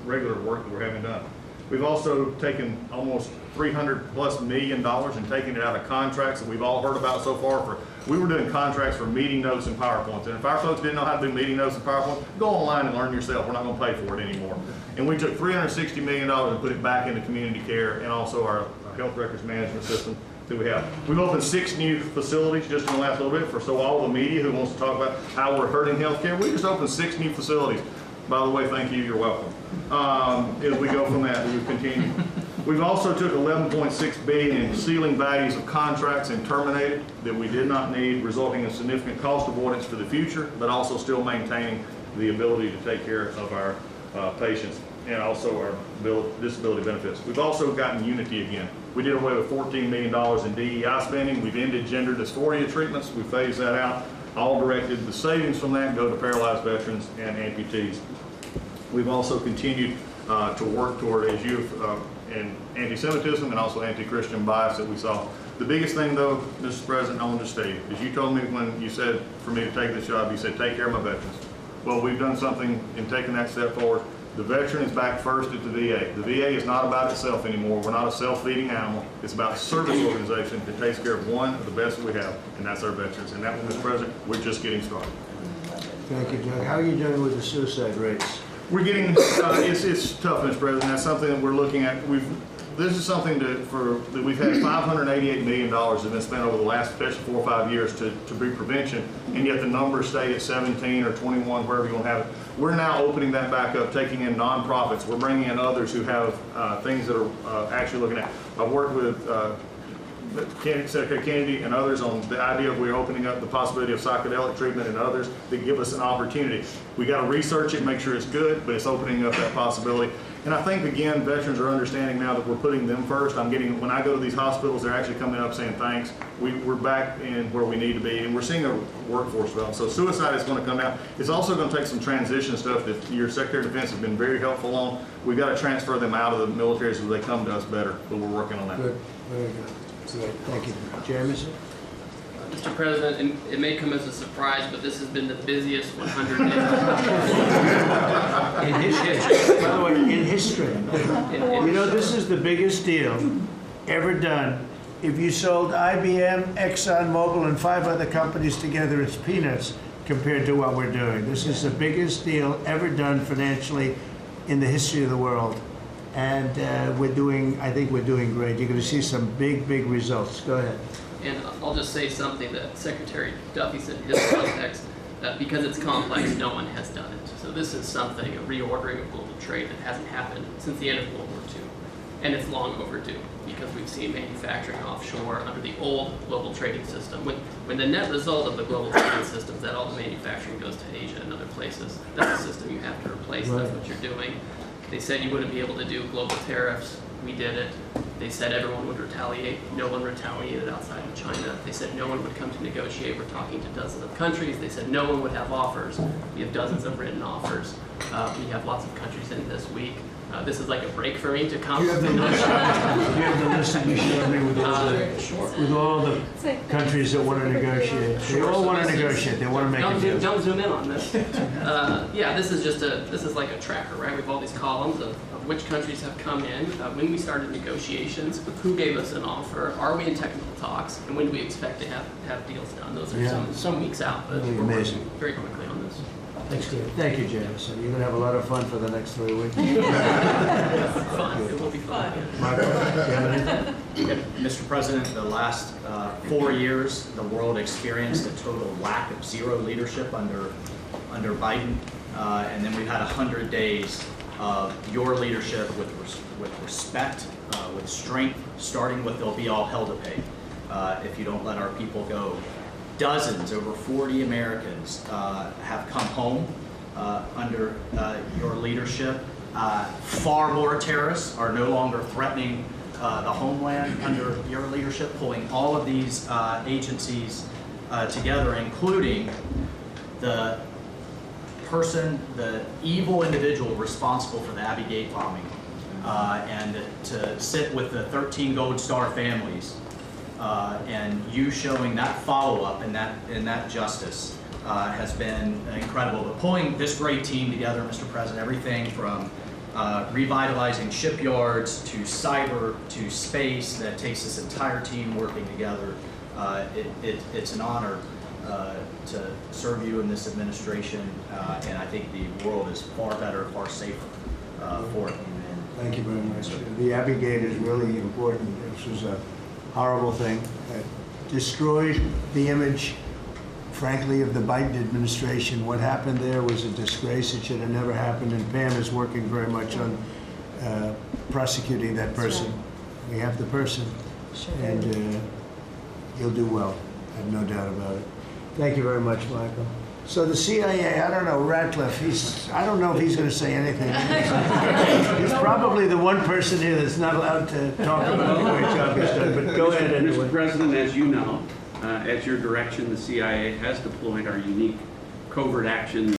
regular work that we're having done. We've also taken almost $300+ million and taken it out of contracts that we've all heard about so far. We were doing contracts for meeting notes and PowerPoints, and if our folks didn't know how to do meeting notes and PowerPoints, go online and learn yourself. We're not going to pay for it anymore. And we took $360 million and put it back into community care and also our health records management system that we have. We've opened 6 new facilities just in the last little bit so all the media who wants to talk about how we're hurting healthcare, we just opened 6 new facilities. By the way, thank you, you're welcome. As we go from that, we continue. We've also took $11.6 billion in ceiling values of contracts and terminated that we did not need, resulting in significant cost avoidance for the future, but also still maintaining the ability to take care of our patients and also our disability benefits. We've also gotten unity again. We did away with $14 million in DEI spending. We've ended gender dysphoria treatments. We phased that out. all directed, the savings from that go to paralyzed veterans and amputees. We've also continued to work toward, as you've, in anti-Semitism and also anti-Christian bias that we saw. The biggest thing though, Mr. President, I want to state, is you told me when you said for me to take this job, you said take care of my veterans. Well, we've done something in taking that step forward. The veteran is back first at the VA. The VA is not about itself anymore. We're not a self-feeding animal. It's about a service organization that takes care of one of the best that we have, and that's our veterans. And that one, Mr. President, we're just getting started. Thank you, Doug. How are you doing with the suicide rates? We're getting, it's tough, Mr. President. That's something that we're looking at. This is something that we've had $588 million has been spent over the last, especially 4 or 5 years to be prevention, and yet the numbers stay at 17 or 21, wherever you want to have it. We're now opening that back up, taking in nonprofits. We're bringing in others who have things that are actually looking at. I've worked with Secretary Kennedy and others on the idea of we're opening up the possibility of psychedelic treatment and others that give us an opportunity. We got to research it, make sure it's good, but it's opening up that possibility. And I think, again, veterans are understanding now that we're putting them first. When I go to these hospitals, they're actually coming up saying thanks. We're back in where we need to be, and we're seeing a workforce development. So suicide is going to come down. It's also going to take some transition stuff that your Secretary of Defense has been very helpful on. We've got to transfer them out of the military so they come to us better, but we're working on that. Good, very good. Thank you. Jameson? Mr. President, it may come as a surprise, but this has been the busiest 100 days. In history. By the way, in history. You know, this is the biggest deal ever done. If you sold IBM, ExxonMobil, and 5 other companies together, it's peanuts compared to what we're doing. This is the biggest deal ever done financially in the history of the world. And I think we're doing great. You're going to see some big, big results. Go ahead. And I'll just say something that Secretary Duffy said in his context, that because it's complex, no one has done it. So this is something, a reordering of global trade that hasn't happened since the end of World War II. And it's long overdue because we've seen manufacturing offshore under the old global trading system. When the net result of the global trading system is that all the manufacturing goes to Asia and other places, that's a system you have to replace. Right. That's what you're doing. They said you wouldn't be able to do global tariffs. We did it. They said everyone would retaliate. No one retaliated outside of China. They said no one would come to negotiate. We're talking to dozens of countries. They said no one would have offers. We have dozens of written offers. We have lots of countries in this week. This is like a break for me to come. You have the list that you showed me with all the countries that want to negotiate. They all want to negotiate. They want to make a deal. Don't zoom in on this. Yeah, this is like a tracker, right? We have all these columns of which countries have come in, when we started negotiations, who gave us an offer, are we in technical talks, and when do we expect to have deals done? Those are some weeks out, but really we're amazing. working very quickly on this. Thank you, Jameson. You're going to have a lot of fun for the next 3 weeks. Fun. It will be fun. Michael, you have anything? Mr. President, the last 4 years, the world experienced a total lack of zero leadership under Biden, and then we've had 100 days of your leadership with respect, with strength, starting with they'll be all hell to pay if you don't let our people go. Dozens, over 40 Americans have come home under your leadership. Far more terrorists are no longer threatening the homeland under your leadership, pulling all of these agencies together, including the evil individual responsible for the Abbey Gate bombing, and to sit with the 13 Gold Star families, and you showing that follow-up and that justice has been incredible. But pulling this great team together, Mr. President, everything from revitalizing shipyards to cyber to space, that takes this entire team working together. It's an honor to serve you in this administration, and I think the world is far better, far safer for it. Thank you very much. The Abbey Gate is really important. This was a horrible thing that destroyed the image, frankly, of the Biden administration. What happened there was a disgrace. It should have never happened, and Pam is working very much on prosecuting that person. We have the person, and he'll do well. I have no doubt about it. Thank you very much, Michael. So the CIA, I don't know, Ratcliffe, I don't know if he's going to say anything. He's probably the one person here that's not allowed to talk about the great job he's done, but go ahead anyway. Mr. President, as you know, At your direction, the CIA has deployed our unique covert action